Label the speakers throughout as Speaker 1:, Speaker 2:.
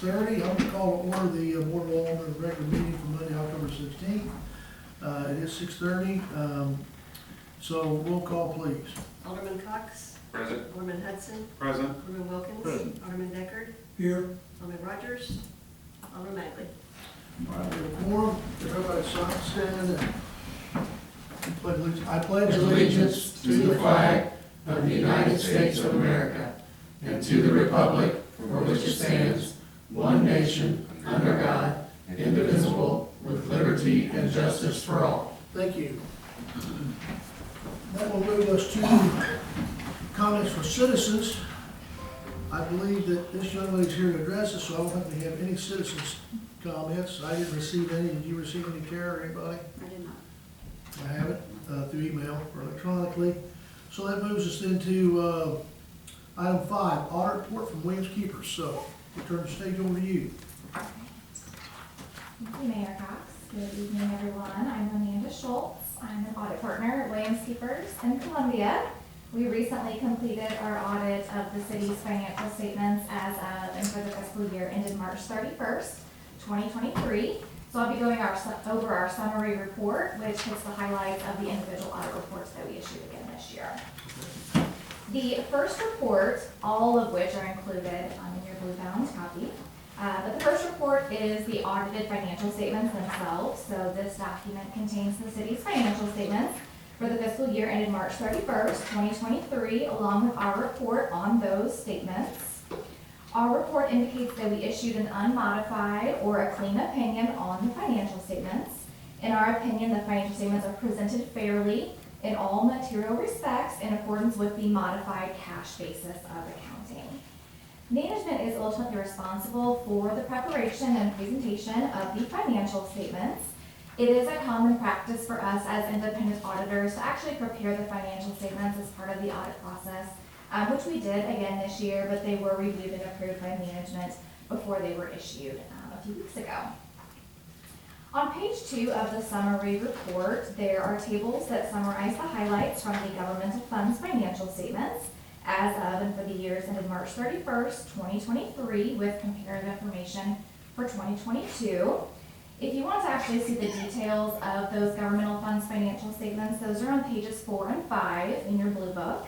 Speaker 1: 6:30. I'm gonna call to order the Board of Aldermen regular meeting for Monday, October 16th. It is 6:30, so roll call, please.
Speaker 2: Alderman Cox.
Speaker 3: Present.
Speaker 2: Alderman Hudson.
Speaker 3: Present.
Speaker 2: Alderman Wilkins.
Speaker 1: Present.
Speaker 2: Alderman Deckard.
Speaker 1: Here.
Speaker 2: Alderman Rogers. Alderman Magley.
Speaker 1: All right, we have a quorum. Everybody stand and I pledge
Speaker 4: allegiance to the flag of the United States of America and to the republic for which it stands, one nation, under God, indivisible, with liberty and justice for all.
Speaker 1: Thank you. That will move us to comments for citizens. I believe that this young lady's here to address us, so I don't think we have any citizens' comments. I didn't receive any. Did you receive any, Tara, or anybody?
Speaker 2: I did not.
Speaker 1: I have it through email or electronically. So that moves us into item 5, audit report from Williams Keepers. So we turn the stage over to you.
Speaker 5: Thank you, Mayor Cox. Good evening, everyone. I'm Amanda Schultz. I'm an audit partner at Williams Keepers in Columbia. We recently completed our audit of the city's financial statements as of and for the fiscal year ended March 31st, 2023. So I'll be going over our summary report, which hits the highlights of the individual audit reports that we issued again this year. The first report, all of which are included in your blue-bound copy, but the first report is the audited financial statements themselves. So this document contains the city's financial statements for the fiscal year ended March 31st, 2023, along with our report on those statements. Our report indicates that we issued an unmodified or a clean opinion on the financial statements. In our opinion, the financial statements are presented fairly in all material respects in accordance with the modified cash basis of accounting. Management is ultimately responsible for the preparation and presentation of the financial statements. It is a common practice for us as independent auditors to actually prepare the financial statements as part of the audit process, which we did again this year, but they were reviewed and approved by management before they were issued a few weeks ago. On page 2 of the summary report, there are tables that summarize the highlights from the governmental funds financial statements as of and for the years ended March 31st, 2023, with comparative information for 2022. If you want to actually see the details of those governmental funds financial statements, those are on pages 4 and 5 in your blue book.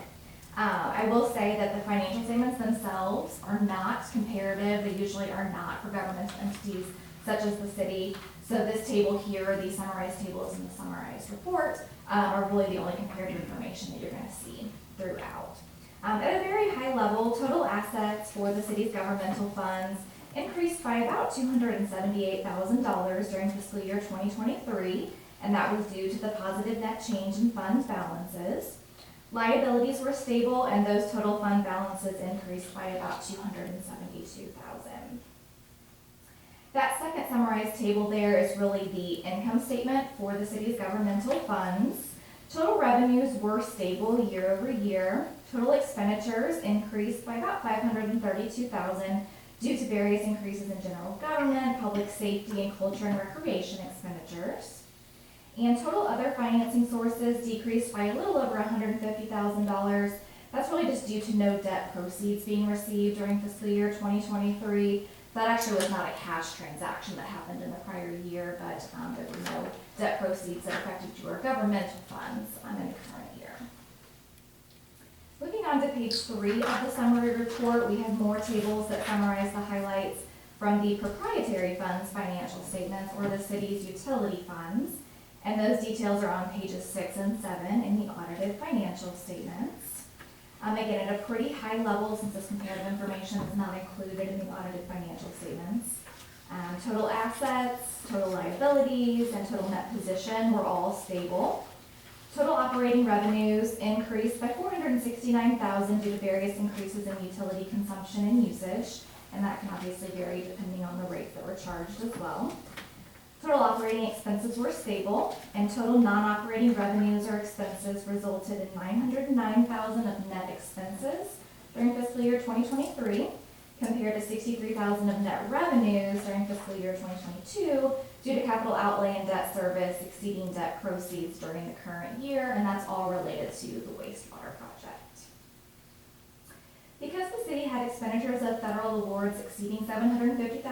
Speaker 5: I will say that the financial statements themselves are not comparative. They usually are not for governmental entities such as the city. So this table here, these summarized tables in the summarized report, are really the only comparative information that you're going to see throughout. At a very high level, total assets for the city's governmental funds increased by about $278,000 during fiscal year 2023, and that was due to the positive net change in fund balances. Liabilities were stable, and those total fund balances increased by about $272,000. That second summarized table there is really the income statement for the city's governmental funds. Total revenues were stable year over year. Total expenditures increased by about $532,000 due to various increases in general government, public safety, and culture and recreation expenditures. And total other financing sources decreased by a little over $150,000. That's really just due to no debt proceeds being received during fiscal year 2023. That actually was not a cash transaction that happened in the prior year, but there were no debt proceeds that affected your governmental funds in the current year. Moving on to page 3 of the summary report, we have more tables that summarize the highlights from the proprietary funds financial statements, or the city's utility funds. And those details are on pages 6 and 7 in the audited financial statements. Again, at a pretty high level, since this comparative information is not included in the audited financial statements. Total assets, total liabilities, and total net position were all stable. Total operating revenues increased by $469,000 due to various increases in utility consumption and usage, and that can obviously vary depending on the rates that were charged as well. Total operating expenses were stable, and total non-operating revenues or expenses resulted in $909,000 of net expenses during fiscal year 2023, compared to $63,000 of net revenues during fiscal year 2022 due to capital outlay and debt service exceeding debt proceeds during the current year, and that's all related to the wastewater project. Because the city had expenditures of federal awards exceeding $750,000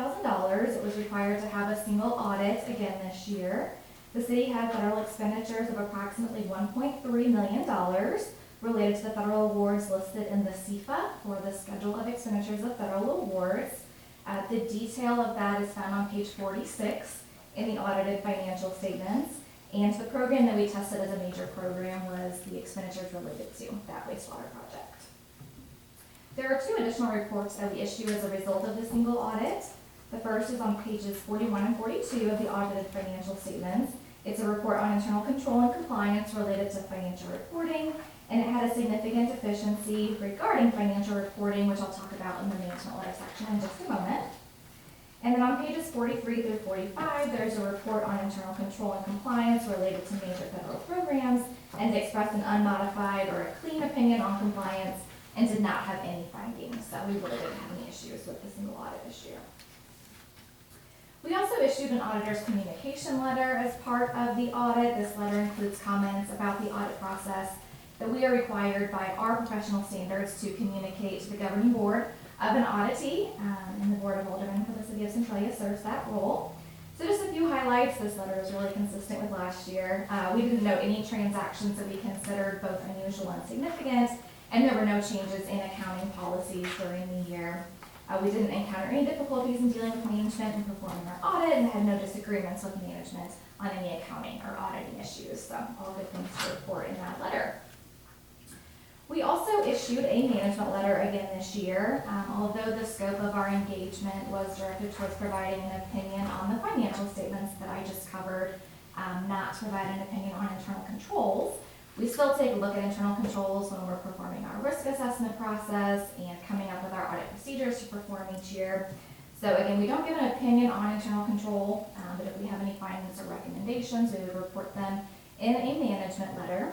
Speaker 5: required to have a single audit again this year. The city had federal expenditures of approximately $1.3 million related to the federal awards listed in the CFA, or the Schedule of Expenditures of Federal Awards. The detail of that is found on page 46 in the audited financial statements. And the program that we tested as a major program was the expenditures related to that wastewater project. There are 2 additional reports that we issue as a result of the single audit. The first is on pages 41 and 42 of the audited financial statements. It's a report on internal control and compliance related to financial reporting, and it had a significant deficiency regarding financial reporting, which I'll talk about in the management letter section in just a moment. And then on pages 43 through 45, there's a report on internal control and compliance related to major federal programs, and they expressed an unmodified or a clean opinion on compliance and did not have any findings. So we really didn't have any issues with the single audit this year. We also issued an auditor's communication letter as part of the audit. This letter includes comments about the audit process that we are required by our professional standards to communicate to the governing board of an auditee, and the Board of Aldermen for the City of Centralia serves that role. So just a few highlights. This letter is really consistent with last year. We didn't note any transactions that we considered both unusual and significant, and there were no changes in accounting policies during the year. We didn't encounter any difficulties in dealing with management and performing our audit, and had no disagreements with management on any accounting or auditing issues. So all good things to report in that letter. We also issued a management letter again this year. Although the scope of our engagement was directed towards providing an opinion on the financial statements that I just covered, not to provide an opinion on internal controls, we still take a look at internal controls when we're performing our risk assessment process and coming up with our audit procedures to perform each year. So again, we don't give an opinion on internal control, but if we have any findings or recommendations, we would report them in a management letter.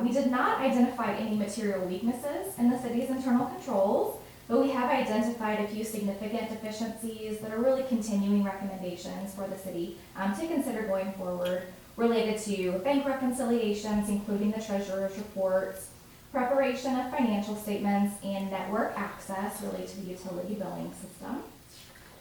Speaker 5: We did not identify any material weaknesses in the city's internal controls, but we have identified a few significant deficiencies that are really continuing recommendations for the city to consider going forward, related to bank reconciliations, including the treasurer's reports, preparation of financial statements, and network access related to the utility billing system.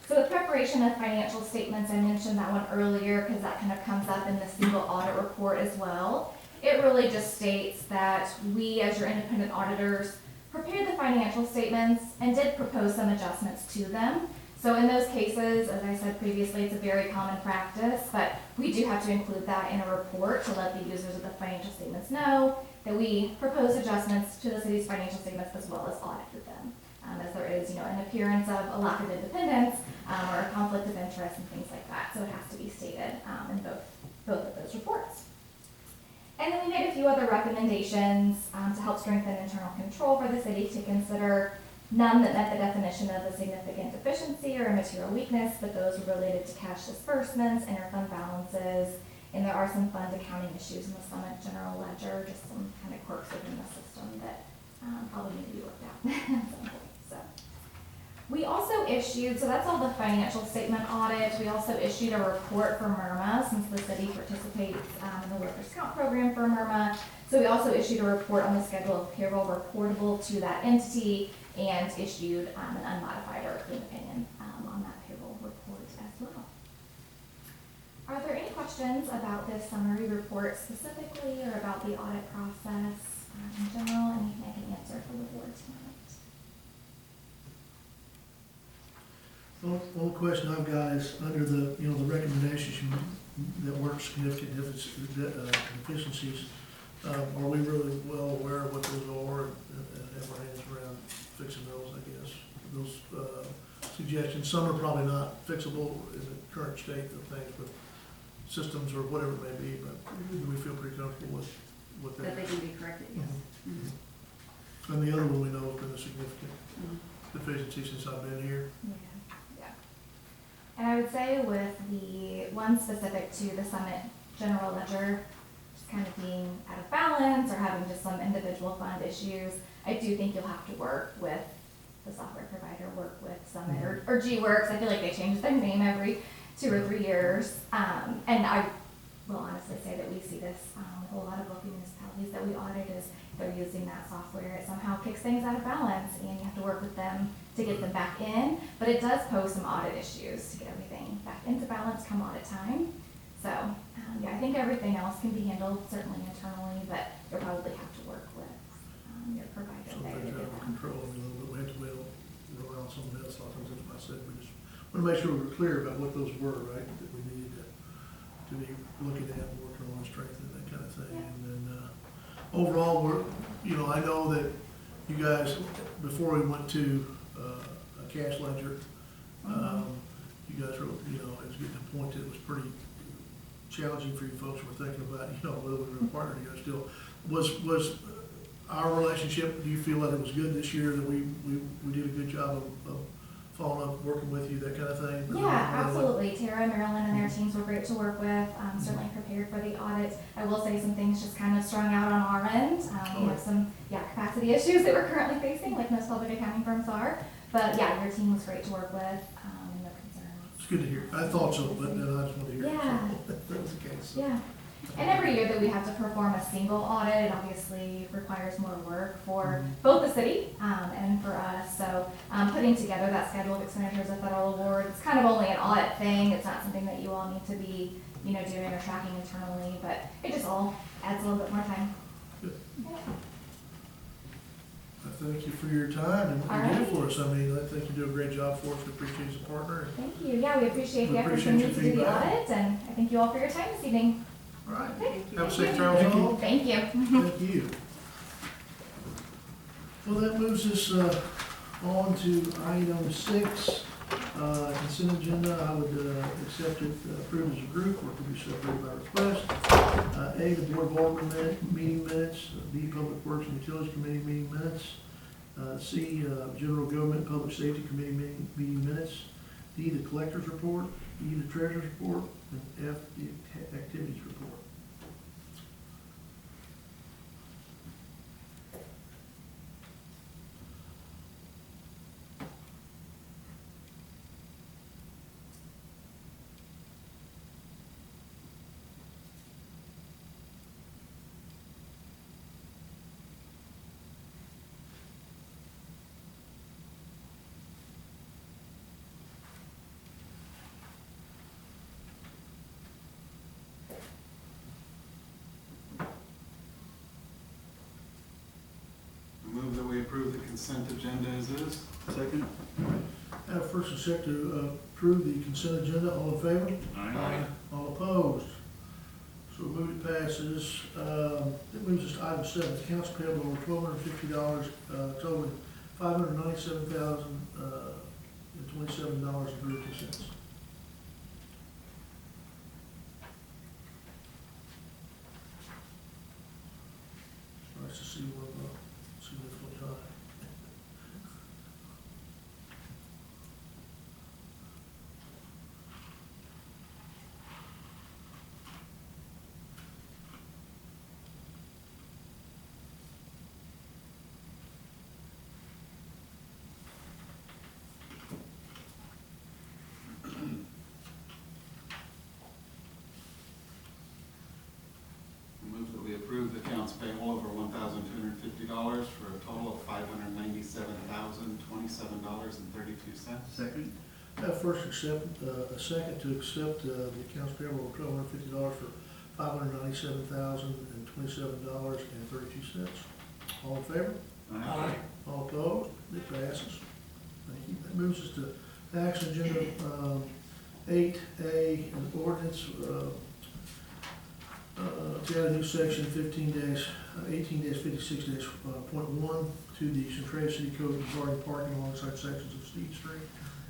Speaker 5: So the preparation of financial statements, I mentioned that one earlier because that kind of comes up in the single audit report as well. It really just states that we, as your independent auditors, prepared the financial statements and did propose some adjustments to them. So in those cases, as I said previously, it's a very common practice, but we do have to include that in a report to let the users of the financial statements know that we propose adjustments to the city's financial statements as well as audited them, as there is, an appearance of a lack of independence or a conflict of interest and things like that. So it has to be stated in both of those reports. And then we made a few other recommendations to help strengthen internal control for the city to consider. None that met the definition of a significant deficiency or a material weakness, but those were related to cash disbursements, interfund balances, and there are some fund accounting issues in the Summit General Ledger, just some kind of quirks within the system that probably need to be looked at at some point. So we also issued, so that's all the financial statement audit. We also issued a report for MIRMA, since the city participates in the workers' comp program for MIRMA. So we also issued a report on the schedule of payroll reportable to that entity, and issued an unmodified or clean opinion on that payroll report as well. Are there any questions about this summary report specifically, or about the audit process in general? Anything I can answer for the board tonight?
Speaker 1: One question I've got is under the, the recommendations that weren't significant deficiencies. Are we really well aware of what those are and have our hands around fixing those, I guess? Those suggestions, some are probably not fixable in the current state of things, but systems or whatever it may be, but do we feel pretty comfortable with that?
Speaker 2: That they can be corrected, yes.
Speaker 1: And the other one we know has been a significant deficiency since I've been here.
Speaker 5: Yeah. And I would say with the one specific to the Summit General Ledger, kind of being out of balance or having just some individual fund issues, I do think you'll have to work with the software provider, work with Summit or G-Works. I feel like they change their name every 2 or 3 years. And I will honestly say that we see this with a lot of local municipalities that we audit is they're using that software. It somehow kicks things out of balance, and you have to work with them to get them back in, but it does pose some audit issues to get everything back into balance come audit time. So, yeah, I think everything else can be handled certainly internally, but you'll probably have to work with your provider
Speaker 1: Some
Speaker 5: there to
Speaker 1: things out
Speaker 5: get
Speaker 1: of
Speaker 5: that.
Speaker 1: control, you know, but we have to rely on someone else. A lot of times, that's what I said, we just want to make sure we're clear about what those were, right? That we needed to be looking at, and working on, strengthening, that kind of thing.
Speaker 5: Yeah.
Speaker 1: And then, overall, I know that you guys, before we went to, a cash ledger, you guys were, it was getting to a point that it was pretty challenging for you folks. We're thinking about, whether we were a partner together still. Was our relationship, do you feel that it was good this year, that we did a good job of following up, working with you, that kind of thing?
Speaker 5: Yeah, absolutely. Tara, Marilyn, and their teams were great to work with. Certainly prepared for the audit. I will say some things just kind of strung out on our end. We have some, capacity issues that we're currently facing, like most public accounting firms are. But yeah, your team was great to work with. No concerns.
Speaker 1: It's good to hear. I thought so, but then I just wanted to hear it.
Speaker 5: Yeah.
Speaker 1: So, that was the case.
Speaker 5: Yeah. And every year that we have to perform a single audit, it obviously requires more work for both the city and for us. So putting together that schedule of expenditures of federal awards, it's kind of only an audit thing. It's not something that you all need to be, doing or tracking internally, but it just all adds a little bit more time.
Speaker 1: Good.
Speaker 5: Yeah.
Speaker 1: I thank you for your time and what
Speaker 5: All
Speaker 1: you did
Speaker 5: right.
Speaker 1: for us. I mean, I think you do a great job for us. We appreciate you as a partner.
Speaker 5: Thank you. Yeah, we appreciate
Speaker 1: We
Speaker 5: the efforts
Speaker 1: appreciate
Speaker 5: you
Speaker 1: your
Speaker 5: need to do the
Speaker 1: feedback.
Speaker 5: audit, and I thank you all for your time this evening.
Speaker 1: All right.
Speaker 2: Thank you.
Speaker 1: Have a safe travels home.
Speaker 5: Thank you.
Speaker 1: Thank you. Well, that moves us on to item 6, consent agenda. I would accept it, approved as a group, or could be separated by request. A, the Board of Aldermen meeting minutes. B, Public Works and Utilities Committee meeting minutes. C, General Government Public Safety Committee meeting minutes. D, the Collector's Report. E, the Treasurer's Report. And F, the Activities Report.
Speaker 4: Move that we approve the consent agenda as is. Second.
Speaker 1: Have first and second to approve the consent agenda. All in favor?
Speaker 4: Aye.
Speaker 1: All opposed? So moved, it passes. That moves us to item 7, accounts payable over $1,250, totaling $597,027.32. Nice to see one significant time.
Speaker 4: Move that we approve the accounts payable over $1,250 for a total of $597,027.32. Second.
Speaker 1: Have first a second to accept the accounts payable of $1,250 for $597,027.32. All in favor?
Speaker 4: Aye.
Speaker 1: All opposed? It passes. Thank you. That moves us to action agenda 8A, an ordinance to add a new section 18-56-.1 to the Centralia City Code regarding parking alongside sections of Steed Street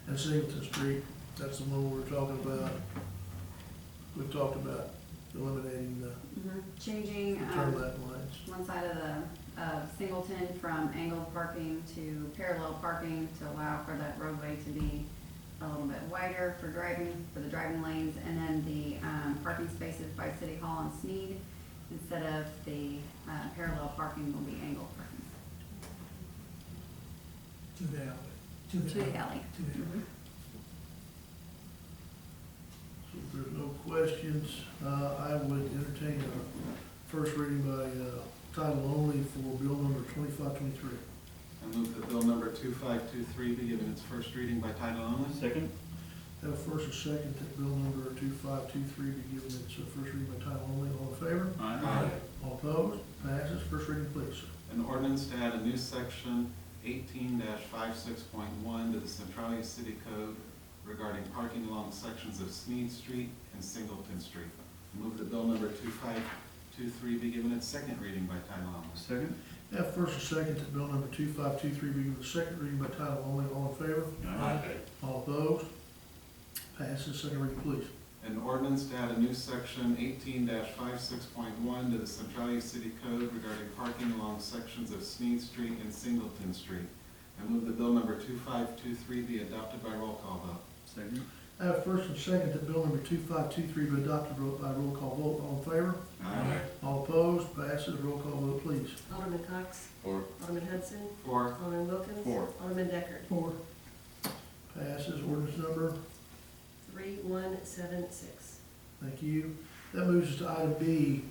Speaker 1: and Singleton Street. That's the one we were talking about. We've talked about eliminating the
Speaker 2: Changing
Speaker 1: turn left lanes.
Speaker 2: one side of the Singleton from angled parking to parallel parking to allow for that roadway to be a little bit wider for the driving lanes, and then the parking spaces by City Hall and Sneed, instead of the parallel parking, will be angled parking.
Speaker 3: To the alley.
Speaker 2: To the alley.
Speaker 3: To the alley.
Speaker 1: So if there's no questions, I would entertain a first reading by title only for bill number 2523.
Speaker 3: I move that bill number 2523 be given its first reading by title only.
Speaker 4: Second.
Speaker 1: Have a first and second that bill number 2523 be given its first reading by title only. All in favor?
Speaker 4: Aye.
Speaker 1: All opposed? Passes. First reading, please.
Speaker 3: An ordinance to add a new section 18-56.1 to the Centralia City Code regarding parking along sections of Sneed Street and Singleton Street. I move that bill number 2523 be given its second reading by title only.
Speaker 4: Second.
Speaker 1: Have first and second that bill number 2523 be given its second reading by title only. All in favor?
Speaker 4: Aye.
Speaker 1: All opposed? Passes. Second reading, please.
Speaker 3: An ordinance to add a new section 18-56.1 to the Centralia City Code regarding parking along sections of Sneed Street and Singleton Street. I move that bill number 2523 be adopted by roll call vote.
Speaker 4: Second.
Speaker 1: I have first and second that bill number 2523 be adopted by roll call vote. All in favor?
Speaker 4: Aye.
Speaker 1: All opposed? Passes. Roll call vote, please.
Speaker 6: Alderman Cox.
Speaker 4: 4.
Speaker 6: Alderman Hudson.
Speaker 3: 4.
Speaker 6: Alderman Wilkins.
Speaker 4: 4.
Speaker 6: Alderman Deckard.
Speaker 1: 4. Passes. Ordinance number.
Speaker 6: 3176.
Speaker 1: Thank you. That moves us to item B.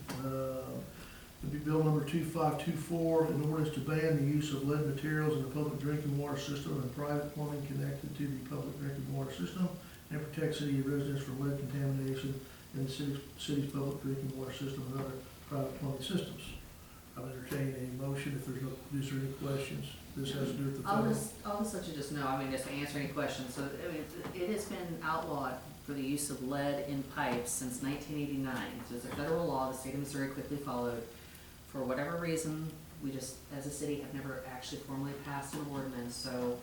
Speaker 1: It'd be bill number 2524, an ordinance to ban the use of lead materials in the public drinking water system and private plumbing connected to the public drinking water system, and protect city residents from lead contamination in the city's public drinking water system and other private plumbing systems. I'm entertaining a motion if there's no, is there any questions? This has to do with the
Speaker 7: I'll
Speaker 1: federal.
Speaker 7: just let you just know, I mean, just to answer any questions, so, I mean, it has been outlawed for the use of lead in pipes since 1989. So it's a federal law, the state of Missouri quickly followed. For whatever reason, we just, as a city, have never actually formally passed an ordinance, so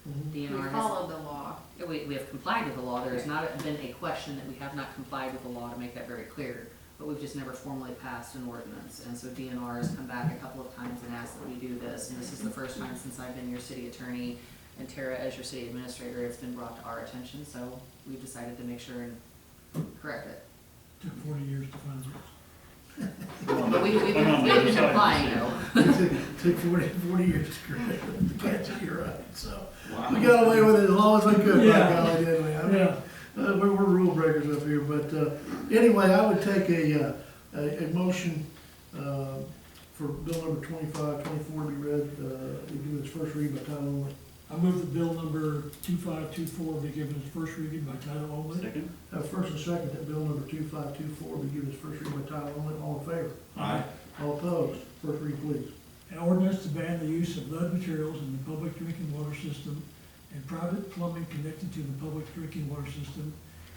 Speaker 1: Mhm.
Speaker 2: We
Speaker 7: DNR has.
Speaker 2: followed the law.
Speaker 7: We have complied with the law, there has not been a question that we have not complied with the law, to make that very clear. But we've just never formally passed an ordinance, and so DNR has come back a couple of times and asked that we do this, and this is the first time since I've been your city attorney, and Tara as your city administrator, it's been brought to our attention, so we've decided to make sure and correct it.
Speaker 8: Took 40 years to find this.
Speaker 7: But we've been complying though.
Speaker 1: It took 40 years to correct it. Can't say you're right, so.
Speaker 3: Wow.
Speaker 1: We got away with it as long as we could, by
Speaker 8: Yeah.
Speaker 1: golly, didn't we? I mean,
Speaker 8: Yeah.
Speaker 1: we're rule breakers up here, but, anyway, I would take a motion, for bill number 2524 to be read, to give its first reading by title only.
Speaker 8: I move that bill number 2524 be given its first reading by title only.
Speaker 4: Second.
Speaker 1: Have first and second that bill number 2524 be given its first reading by title only. All in favor?
Speaker 8: Aye.
Speaker 1: All opposed? First reading, please.
Speaker 8: An ordinance to ban the use of lead materials in the public drinking water system and private plumbing connected to the public drinking water system,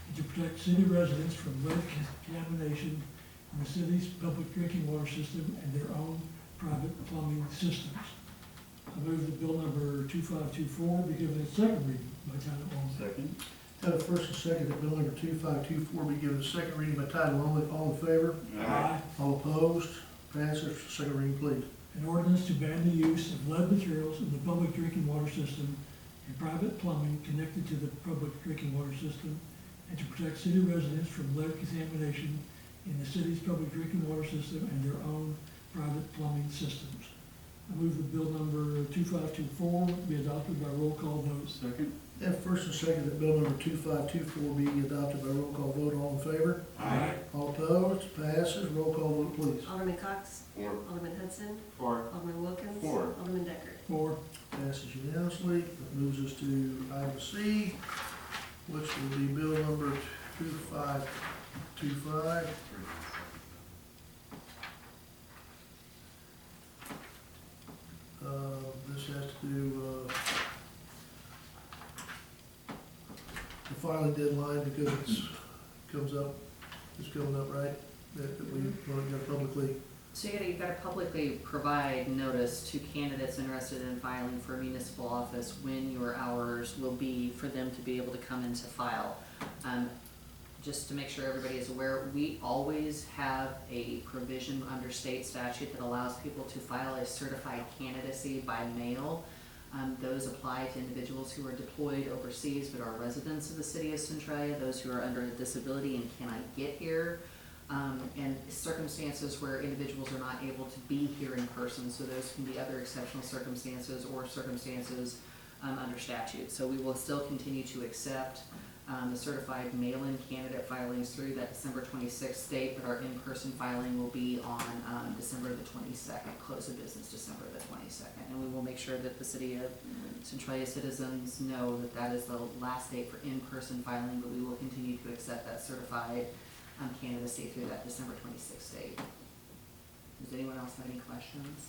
Speaker 8: and to protect city residents from lead contamination in the city's public drinking water system and their own private plumbing systems. I move that bill number 2524 be given its second reading by title only.
Speaker 4: Second.
Speaker 1: Have a first and second that bill number 2524 be given its second reading by title only. All in favor?
Speaker 8: Aye.
Speaker 1: All opposed? Passes. Second reading, please.
Speaker 8: An ordinance to ban the use of lead materials in the public drinking water system and private plumbing connected to the public drinking water system, and to protect city residents from lead contamination in the city's public drinking water system and their own private plumbing systems. I move that bill number 2524 be adopted by roll call vote.
Speaker 4: Second.
Speaker 1: Have first and second that bill number 2524 be adopted by roll call vote. All in favor?
Speaker 8: Aye.
Speaker 1: All opposed? Passes. Roll call vote, please.
Speaker 6: Alderman Cox.
Speaker 4: 4.
Speaker 6: Alderman Hudson.
Speaker 3: 4.
Speaker 6: Alderman Wilkins.
Speaker 4: 4.
Speaker 6: Alderman Deckard.
Speaker 8: 4.
Speaker 1: Passes unanimously. That moves us to item C, which will be bill number 2525. This has to do, the filing deadline because it's coming up, right? That we want to publicly,
Speaker 7: So you've got to publicly provide notice to candidates interested in filing for municipal office when your hours will be for them to be able to come in to file. Just to make sure everybody is aware, we always have a provision under state statute that allows people to file a certified candidacy by mail. Those apply to individuals who are deployed overseas but are residents of the city of Centralia, those who are under a disability and cannot get here, and circumstances where individuals are not able to be here in person. So those can be other exceptional circumstances or circumstances under statute. So we will still continue to accept The certified mail-in candidate filings through that December 26th date, but our in-person filing will be on December the 22nd, close of business December the 22nd. And we will make sure that the city of Centralia citizens know that that is the last date for in-person filing, but we will continue to accept that certified candidacy through that December 26th date. Does anyone else have any questions?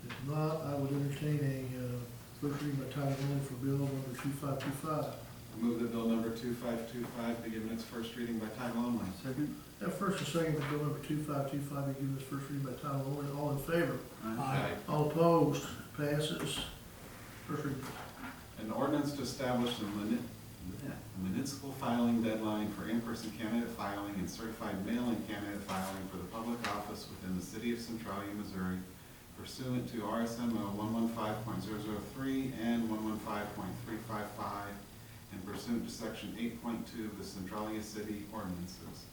Speaker 1: If not, I would entertain a first reading by title only for bill number 2525.
Speaker 3: I move that bill number 2525 be given its first reading by title only.
Speaker 4: Second.
Speaker 1: Have first and second that bill number 2525 be given its first reading by title only. All in favor?
Speaker 8: Aye.
Speaker 1: All opposed? Passes. First reading.
Speaker 3: An ordinance to establish a municipal filing deadline for in-person candidate filing and certified mail-in candidate filing for the public office within the city of Centralia, Missouri, pursuant to RSMO 115.003 and 115.355, and pursuant to section 8.2 of the Centralia City ordinances.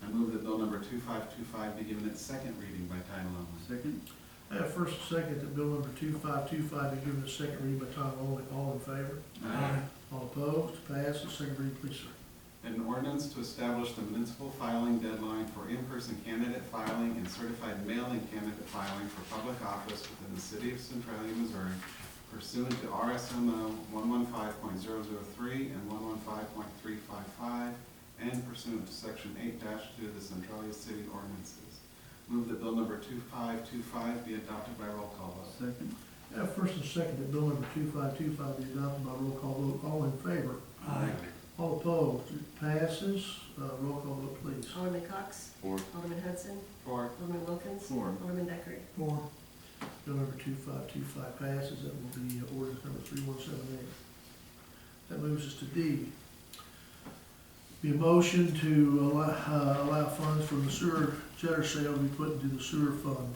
Speaker 3: I move that bill number 2525 be given its second reading by title only.
Speaker 4: Second.
Speaker 1: I have first and second that bill number 2525 be given its second reading by title only. All in favor?
Speaker 8: Aye.
Speaker 1: All opposed? Passes. Second reading, please, sir.
Speaker 3: An ordinance to establish the municipal filing deadline for in-person candidate filing and certified mail-in candidate filing for public office within the city of Centralia, Missouri, pursuant to RSMO 115.003 and 115.355, and pursuant to section 8-2 of the Centralia City ordinances. Move that bill number 2525 be adopted by roll call vote.
Speaker 4: Second.
Speaker 1: I have first and second that bill number 2525 be adopted by roll call vote. All in favor?
Speaker 8: Aye.
Speaker 1: All opposed? It passes. Roll call vote, please.
Speaker 6: Alderman Cox.
Speaker 4: 4.
Speaker 6: Alderman Hudson.
Speaker 3: 4.
Speaker 6: Alderman Wilkins.
Speaker 4: 4.
Speaker 6: Alderman Deckard.
Speaker 8: 4.
Speaker 1: Bill number 2525 passes. That will be ordinance number 3178. That moves us to D. Be a motion to allow funds from the sewer jetter sale to be put into the sewer fund.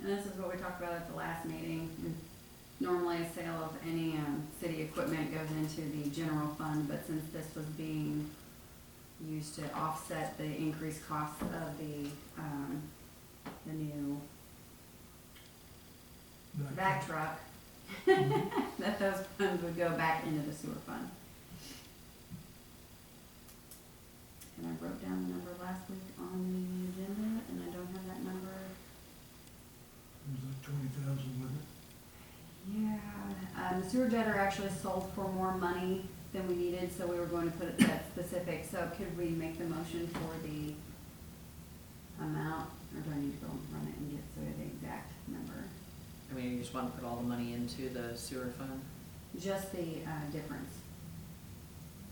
Speaker 2: And this is what we talked about at the last meeting. Normally, a sale of any city equipment goes into the general fund, but since this was being used to offset the increased cost of the new vac truck, that those funds would go back into the sewer fund. And I wrote down the number last week on the agenda, and I don't have that number.
Speaker 8: It was like 20,000 with it.
Speaker 2: Yeah, the sewer jetter actually sold for more money than we needed, so we were going to put it that specific. So could we make the motion for the amount, or do I need to go run it and get the exact number?
Speaker 7: I mean, you just want to put all the money into the sewer fund?
Speaker 2: Just the difference.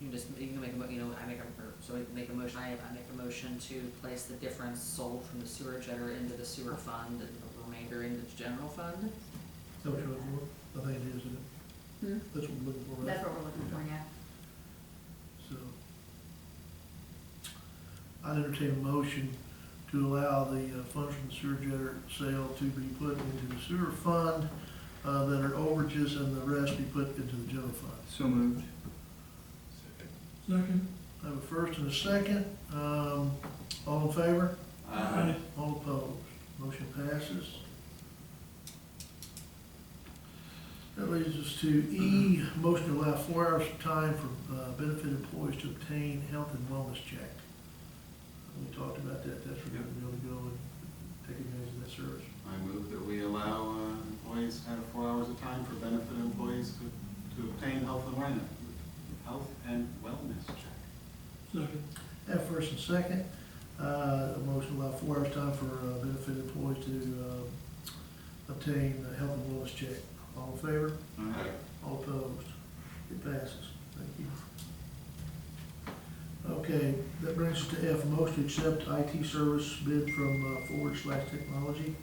Speaker 7: You can make make a motion, I make a motion to place the difference sold from the sewer jetter into the sewer fund and the remainder into the general fund.
Speaker 1: Is that what you're looking for? I think it is, isn't it?
Speaker 2: Hmm?
Speaker 1: That's what we're looking for, right?
Speaker 2: That's what we're looking for, yeah.
Speaker 1: So, I'd entertain a motion to allow the funds from the sewer jetter sale to be put into the sewer fund, that are overages, and the rest be put into the general fund.
Speaker 4: So moved.
Speaker 8: Second.
Speaker 1: I have a first and a second. All in favor?
Speaker 8: Aye.
Speaker 1: All opposed? Motion passes. That leads us to E, motion to allow 4 hours of time for benefit employees to obtain health and wellness check. We talked about that. That's where we're going to go and take advantage of that service.
Speaker 3: I move that we allow employees to have 4 hours of time for benefit employees to obtain health and wellness check.
Speaker 8: Second.
Speaker 1: Have first and second. A motion to allow 4 hours time for benefit employees to obtain a health and wellness check. All in favor?
Speaker 3: Aye.
Speaker 1: All opposed? It passes. Thank you. Okay, that brings us to F, motion to accept IT service bid from Forward/Technology.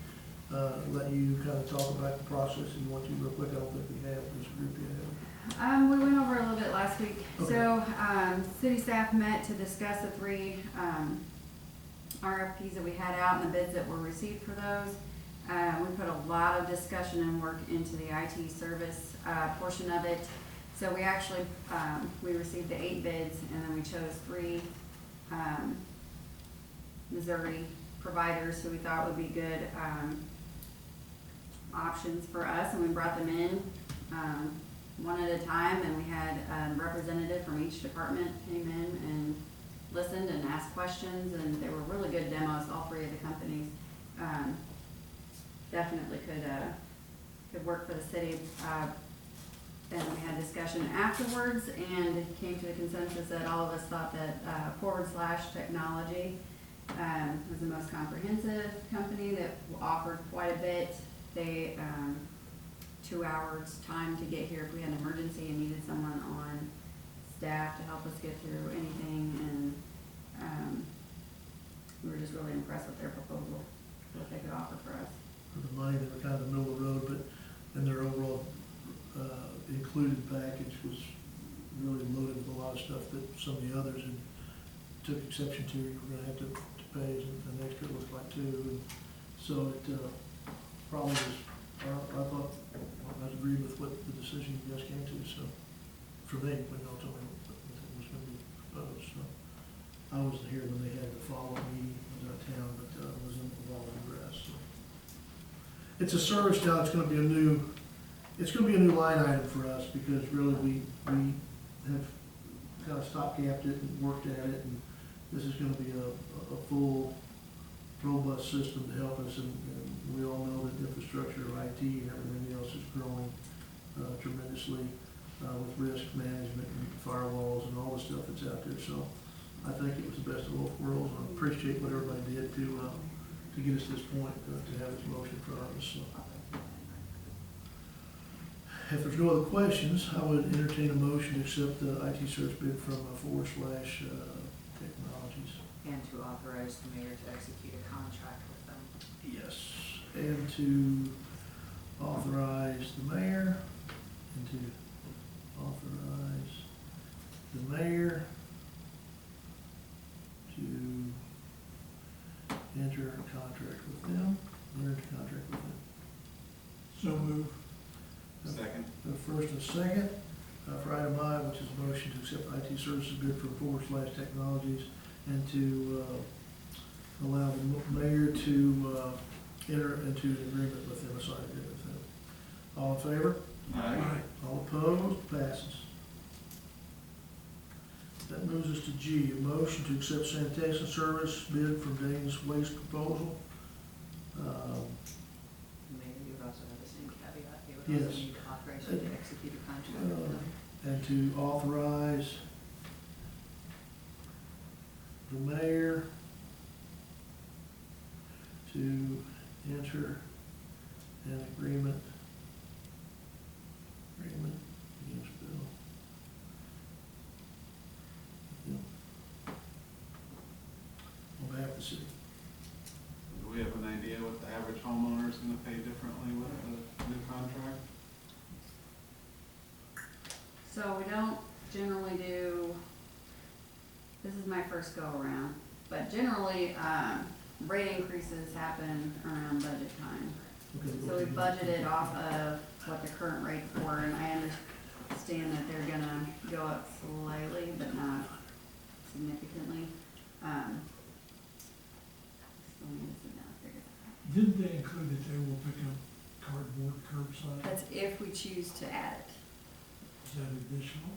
Speaker 1: Let you kind of talk about the process if you want to real quick. I don't think we have this group yet.
Speaker 2: We went over a little bit last week.
Speaker 1: Okay.
Speaker 2: So, city staff met to discuss the 3 RFPs that we had out and the bids that were received for those. We put a lot of discussion and work into the IT service portion of it. So we actually, we received the 8 bids, and then we chose 3 Missouri providers who we thought would be good options for us, and we brought them in, one at a time, and we had a representative from each department came in and listened and asked questions, and they were really good demos, all three of the companies. Definitely could work for the city. Then we had discussion afterwards and came to the consensus that all of us thought that /technology was the most comprehensive company that offered quite a bit. They, 2 hours time to get here if we had an emergency and needed someone on staff to help us get through anything, and we were just really impressed with their proposal, what they could offer for us.
Speaker 1: For the money, they were kind of the middle of the road, but in their overall included package was really loaded with a lot of stuff that some of the others had took exception to. You were gonna have to pay an extra, it looked like, too. And so it probably was, I thought, I agreed with what the decision you guys came to, so, for me, when y'all told me what it was gonna be proposed, so. I wasn't here when they had the follow-up meeting, I was out of town, but I was involved in the rest, so. It's a service now, it's gonna be a new line item for us, because really we have kind of stopgapped it and worked at it, and this is gonna be a full, robust system to help us, and we all know that infrastructure of IT and everything else is growing tremendously with risk management and firewalls and all the stuff that's out there, so I think it was the best of both worlds, and I appreciate what everybody did to get us to this point, to have this motion in front of us, so. If there's no other questions, I would entertain a motion to accept the IT search bid from /Technologies.
Speaker 7: And to authorize the mayor to execute a contract with them.
Speaker 1: Yes, and to authorize the mayor, to enter a contract with them,
Speaker 8: So move.
Speaker 3: Second.
Speaker 1: A first and a second, for item I, which is a motion to accept IT services bid from /Technologies, and to allow the mayor to enter into an agreement with them, a side agreement with them. All in favor?
Speaker 3: Aye.
Speaker 1: All opposed? Passes. That moves us to G, a motion to accept sanitation service bid from Dane's Waste Proposal.
Speaker 7: Mayor, you would also have the same caveat, you would also
Speaker 1: Yes.
Speaker 7: need to authorize you to execute a contract with them.
Speaker 1: And to authorize the mayor to enter an agreement against Bill. On behalf of the city.
Speaker 3: Do we have an idea what the average homeowner is gonna pay differently with the new contract?
Speaker 2: So we don't generally do, this is my first go around, but generally, rate increases happen around budget time. So we budgeted off of what the current rates were, and I understand that they're gonna go up slightly, but not significantly. Still need to sit down and figure that
Speaker 8: Didn't they include that they will pick up cardboard curbside?
Speaker 2: out. That's if we choose to add it.
Speaker 8: Is that additional?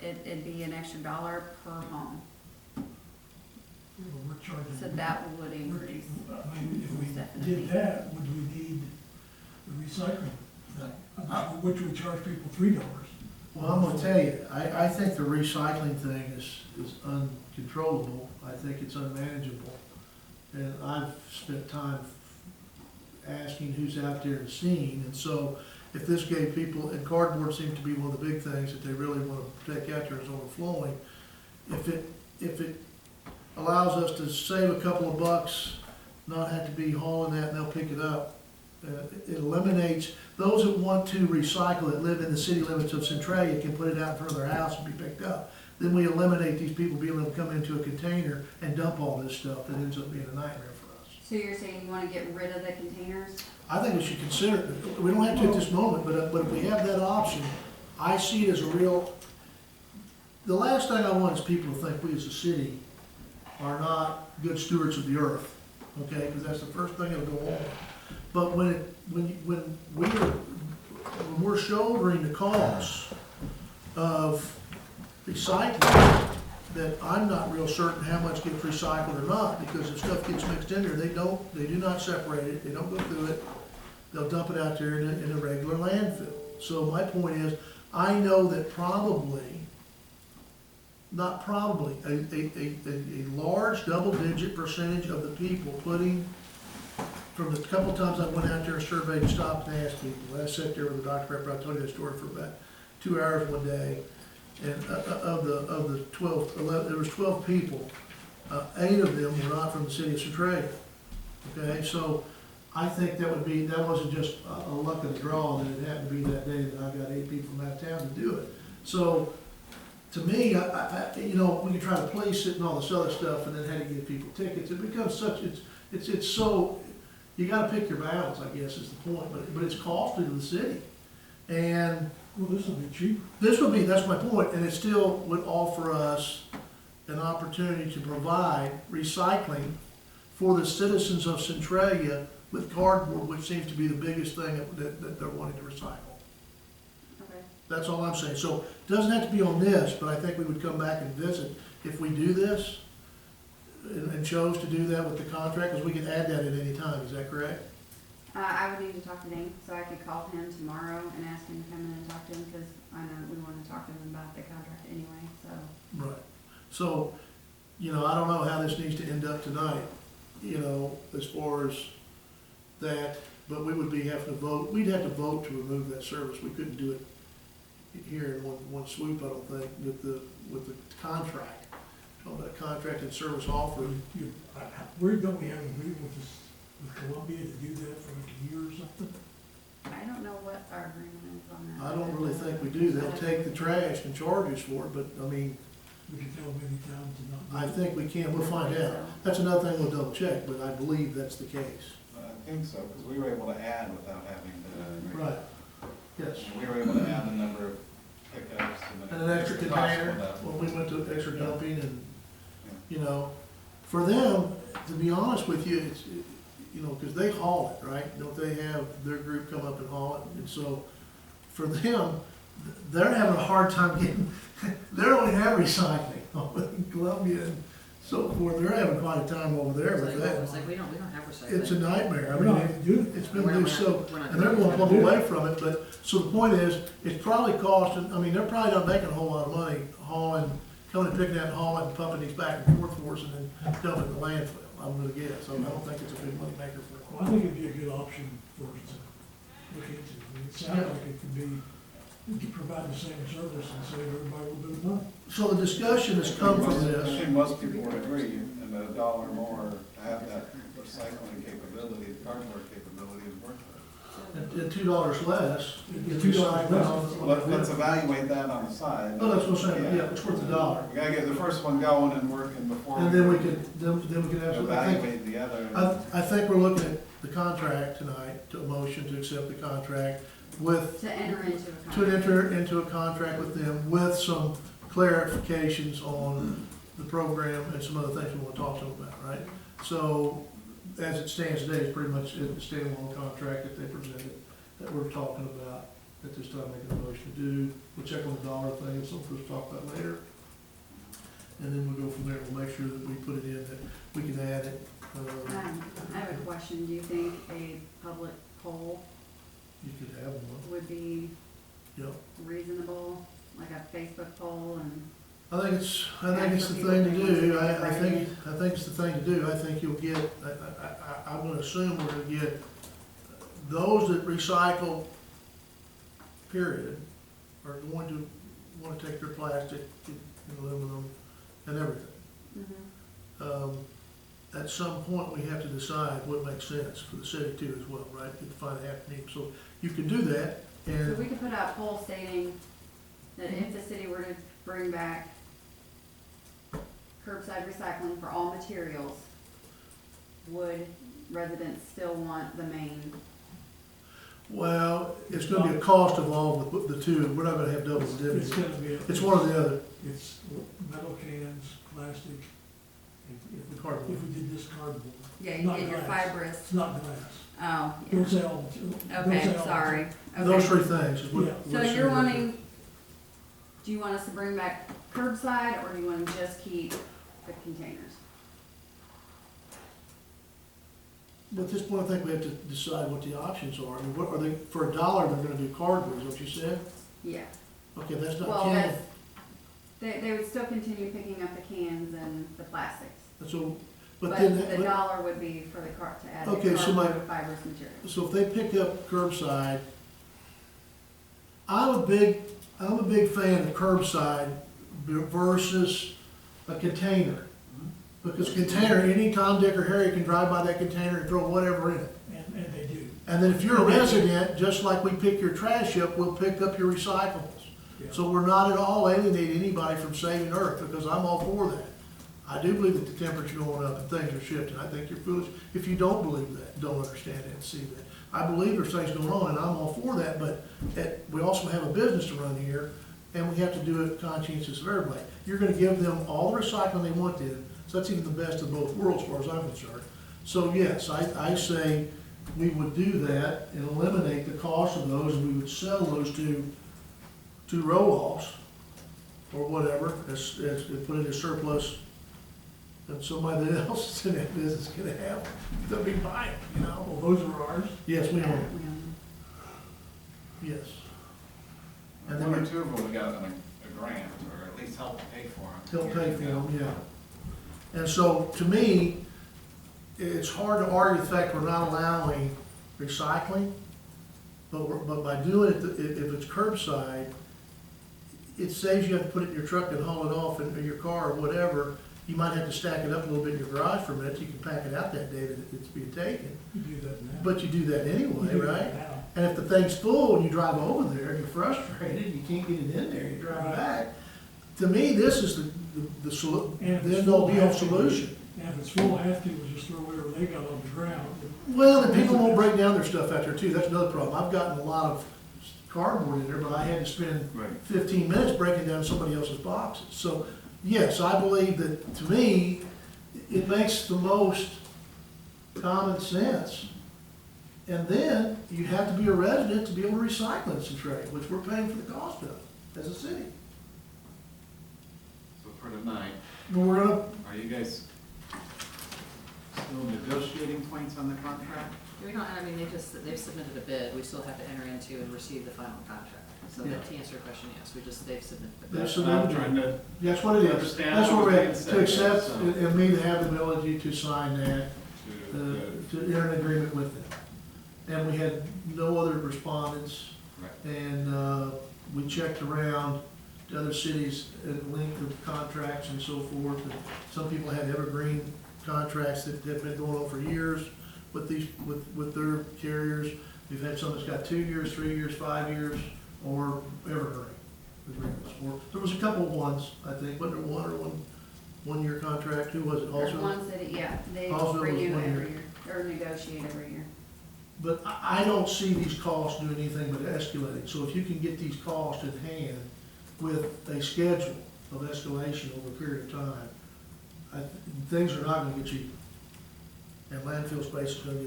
Speaker 2: It'd be an extra $1 per home,
Speaker 8: Well, we're charging.
Speaker 2: so that would increase.
Speaker 8: I mean, if we
Speaker 2: Definitely.
Speaker 8: did that, would we need the recycling thing, which would charge people $3?
Speaker 1: Well, I'm gonna tell you, I think the recycling thing is uncontrollable. I think it's unmanageable. And I've spent time asking who's out there and seeing, and so if this gave people, and cardboard seems to be one of the big things that they really wanna take out there is overflowing. If it allows us to save a couple of bucks, not have to be hauling that and they'll pick it up, it eliminates, those that want to recycle it, live in the city limits of Centralia, can put it out in front of their house and be picked up. Then we eliminate these people being able to come into a container and dump all this stuff that ends up being a nightmare for us.
Speaker 2: So you're saying you wanna get rid of the containers?
Speaker 1: I think we should consider it. We don't have to at this moment, but if we have that option, I see it as a real, the last thing I want is people to think we as a city are not good stewards of the earth, okay? Because that's the first thing that'll go on. But when we're shouldering the costs of recycling, that I'm not real certain how much gets recycled or not, because if stuff gets mixed in there, they do not separate it, they don't go through it, they'll dump it out there in a regular landfill. So my point is, I know that not probably, a large double-digit percentage of the people putting, from the couple times I went out there and surveyed and stopped and asked people, I sat there with the Dr. Pepper, I told you that story for about 2 hours one day, and of the 11, there was 12 people, 8 of them were not from the city of Centralia. Okay, so I think that wasn't just a luck of the draw that it happened to be that day that I got 8 people from out of town to do it. So, to me, you know, we can try to police it and all this other stuff, and then how to give people tickets. It becomes such, it's so, you gotta pick your battles, I guess, is the point, but it's costly to the city. And
Speaker 8: Well, this will be cheaper.
Speaker 1: that's my point, and it still would offer us an opportunity to provide recycling for the citizens of Centralia with cardboard, which seems to be the biggest thing that they're wanting to recycle.
Speaker 2: Okay.
Speaker 1: That's all I'm saying. So it doesn't have to be on this, but I think we would come back and visit if we do this and chose to do that with the contract, because we can add that at any time. Is that correct?
Speaker 2: I would need to talk to Dane, so I could call him tomorrow and ask him to come in and talk to him, because I know we want to talk to him about the contract anyway, so.
Speaker 1: Right. So, you know, I don't know how this needs to end up tonight, you know, as far as that, but we would be having to vote, we'd have to vote to remove that service. We couldn't do it here in one swoop, I don't think, with the contract. Talking about contract and service offered.
Speaker 8: Where don't we have an agreement with Columbia to do that for like a year or something?
Speaker 2: I don't know what our agreement is on that.
Speaker 1: I don't really think we do. They'll take the trash and charge us for it, but, I mean,
Speaker 8: We can tell them any time to not do
Speaker 1: I
Speaker 8: it.
Speaker 1: think we can. We'll find out. That's another thing we'll double check, but I believe that's the case.
Speaker 3: I think so, because we were able to add without having to.
Speaker 1: Right. Yes.
Speaker 3: We were able to add the number of pickups
Speaker 1: And an extra
Speaker 3: it's possible
Speaker 1: container,
Speaker 3: that-
Speaker 1: when we went to extra dumping and,
Speaker 3: Yeah.
Speaker 1: you know, for them, to be honest with you, it's, you know, because they haul it, right? Don't they have their group come up and haul it? And so, for them, they're having a hard time getting, they don't even have recycling in Columbia and so forth. They're having quite a time over there with
Speaker 7: It's like,
Speaker 1: that.
Speaker 7: we don't have recycling.
Speaker 1: It's a nightmare. I
Speaker 8: We're not
Speaker 1: mean,
Speaker 8: gonna do it.
Speaker 1: it's been
Speaker 7: We're not-
Speaker 1: loose, so,
Speaker 7: we're not
Speaker 1: and they're
Speaker 7: doing
Speaker 1: going to pull away from it, but, so the point is, it's probably costing, I mean, they're probably not making a whole lot of money hauling, coming and picking that and hauling and pumping these back and forth for us and then dumping in the landfill, I'm gonna guess. I don't think it's a big money maker for
Speaker 8: Well, I think it'd be a good option for us to look into. I mean, it sounds like it could be, we could provide the same service and save everybody a little bit of money.
Speaker 1: So the discussion has come from
Speaker 3: I
Speaker 1: this.
Speaker 3: think most people would agree, and $1 more to have that recycling capability, the cardboard capability is worth it.
Speaker 1: At $2 less, you get
Speaker 8: $2 less.
Speaker 3: Well, let's evaluate that on the side.
Speaker 1: Oh, that's what I'm saying, yeah, it's worth $1.
Speaker 3: We gotta get the first one going and working before.
Speaker 1: And then we could absolutely,
Speaker 3: Evaluate the other.
Speaker 1: I think we're looking at the contract tonight, to a motion to accept the contract with,
Speaker 2: To enter into a
Speaker 1: to
Speaker 2: contract.
Speaker 1: enter into a contract with them with some clarifications on the program and some other things we want to talk to them about, right? So, as it stands today, it's pretty much a standalone contract that they presented, that we're talking about at this time, making a motion to do. We'll check on the dollar thing, it's something we'll talk about later. And then we'll go from there, we'll make sure that we put it in, that we can add it.
Speaker 2: I have a question. Do you think a public poll
Speaker 1: You could have one,
Speaker 2: would be
Speaker 1: you know.
Speaker 2: reasonable, like a Facebook poll and?
Speaker 1: I think it's the thing to do. I think it's the thing to do. I think you'll get, I'm gonna assume we're gonna get those that recycle, period, are going to wanna take their plastic and aluminum and everything.
Speaker 2: Mhm.
Speaker 1: At some point, we have to decide what makes sense for the city too as well, right? To find a happy medium. So you can do that,
Speaker 2: So
Speaker 1: and
Speaker 2: we could put out a poll stating that if the city were to bring back curbside recycling for all materials, would residents still want the main?
Speaker 1: well, it's gonna be a cost involved with the two. We're not gonna have double
Speaker 8: It's
Speaker 1: dividends.
Speaker 8: gonna be.
Speaker 1: It's one or the other.
Speaker 8: It's metal cans, plastic, if we
Speaker 1: Cardboard.
Speaker 8: did this cardboard.
Speaker 2: Yeah,
Speaker 8: you get your
Speaker 2: fibrous.
Speaker 8: It's not glass.
Speaker 2: Oh,
Speaker 8: Those
Speaker 2: yeah.
Speaker 8: elements.
Speaker 2: Okay,
Speaker 8: those
Speaker 2: sorry.
Speaker 1: Those
Speaker 2: Okay.
Speaker 1: three things is what.
Speaker 8: Yeah.
Speaker 2: So
Speaker 1: what's
Speaker 2: you're
Speaker 1: in there.
Speaker 2: wanting, do you want us to bring back curbside, or do you want to just keep the containers?
Speaker 1: But at this point, I think we have to decide what the options are. I mean, what are they, for $1, they're gonna do cardboard, is what you said?
Speaker 2: Yeah.
Speaker 1: Okay, that's not
Speaker 2: Well,
Speaker 1: can.
Speaker 2: that's, they would still continue picking up the cans and the plastics.
Speaker 1: So, but
Speaker 2: But
Speaker 1: then,
Speaker 2: the
Speaker 1: but-
Speaker 2: dollar would be for the car, to add the
Speaker 1: Okay, so my-
Speaker 2: cardboard or fibrous materials.
Speaker 1: so if they pick up curbside, I'm a big fan of curbside versus a container. Because container, any Tom, Dick, or Harry can drive by that container and throw whatever in it.
Speaker 8: And they do.
Speaker 1: And then if you're a resident, just like we pick your trash up, we'll pick up your recyclables.
Speaker 8: Yeah.
Speaker 1: So we're not at all alienating anybody from saving Earth, because I'm all for that. I do believe that the temperature's going up and things are shifting. I think you're foolish if you don't believe that, don't understand it and see that. I believe there's things going on, and I'm all for that, but we also have a business to run here, and we have to do it conscientious of everybody. You're gonna give them all the recycling they want in, so that's even the best of both worlds as far as I'm concerned. So yes, I say we would do that and eliminate the cost of those, and we would sell those to roll-offs or whatever, as put it as surplus, and somebody else in that business can have them. They'll be buying, you know?
Speaker 8: Well, those are ours.
Speaker 1: Yes, we
Speaker 2: Yeah,
Speaker 1: own
Speaker 2: we own
Speaker 1: it, yes. And
Speaker 3: One
Speaker 1: then
Speaker 3: or
Speaker 1: we
Speaker 3: two of them, we got a grant, or at least help pay for them.
Speaker 1: They'll pay for them, yeah. And so, to me, it's hard to argue the fact we're not allowing recycling, but by doing it, if it's curbside, it saves you have to put it in your truck and haul it off in your car or whatever. You might have to stack it up a little bit in your garage for a minute, you can pack it out that day that it's being taken.
Speaker 8: You do that now.
Speaker 1: But you do that anyway,
Speaker 8: You do that
Speaker 1: right?
Speaker 8: now.
Speaker 1: And if the thing's full and you drive over there and you're frustrated, you can't get it in there, you drive back. To me, this is the
Speaker 8: And if it's
Speaker 1: end all
Speaker 8: full,
Speaker 1: be all
Speaker 8: have to-
Speaker 1: solution.
Speaker 8: And if it's full, have to, we'll just throw whatever they got on the ground.
Speaker 1: Well, and people won't break down their stuff out there too, that's another problem. I've gotten a lot of cardboard in there, but I had to spend
Speaker 3: Right.
Speaker 1: 15 minutes breaking down somebody else's boxes. So, yes, I believe that, to me, it makes the most common sense. And then, you have to be a resident to be able to recycle and trade, which we're paying for the cost of, as a city.
Speaker 3: So for tonight,
Speaker 1: But we're gonna,
Speaker 3: are you guys still negotiating points on the contract?
Speaker 7: We don't, I mean, they've submitted a bid, we still have to enter into and receive the final contract. So
Speaker 1: Yeah.
Speaker 7: to answer your question, yes, they've submitted the
Speaker 1: They've
Speaker 7: bid.
Speaker 3: That's what I'm trying to,
Speaker 1: that's what it is.
Speaker 3: Understand
Speaker 1: That's what
Speaker 3: what
Speaker 1: we're
Speaker 3: being
Speaker 1: at,
Speaker 3: said,
Speaker 1: to accept,
Speaker 3: so.
Speaker 1: and me to have the ability to sign that,
Speaker 3: to,
Speaker 1: to enter an agreement with them. And we had no other respondents,
Speaker 3: right.
Speaker 1: and we checked around to other cities at length of contracts and so forth. And some people had evergreen contracts that have been going on for years with these, with their carriers. We've had some that's got 2 years, 3 years, 5 years, or evergreen agreements. Or, there was a couple of ones, I think, wasn't there one year contract? Who was it,
Speaker 2: There's
Speaker 1: Halswell?
Speaker 2: ones that, yeah, they
Speaker 1: Also, it was
Speaker 2: renew
Speaker 1: 1 year.
Speaker 2: every year, or negotiate every year.
Speaker 1: But I don't see these costs doing anything but escalating. So if you can get these costs in hand with a schedule of escalation over a period of time, things are not gonna get cheaper. And landfill space is gonna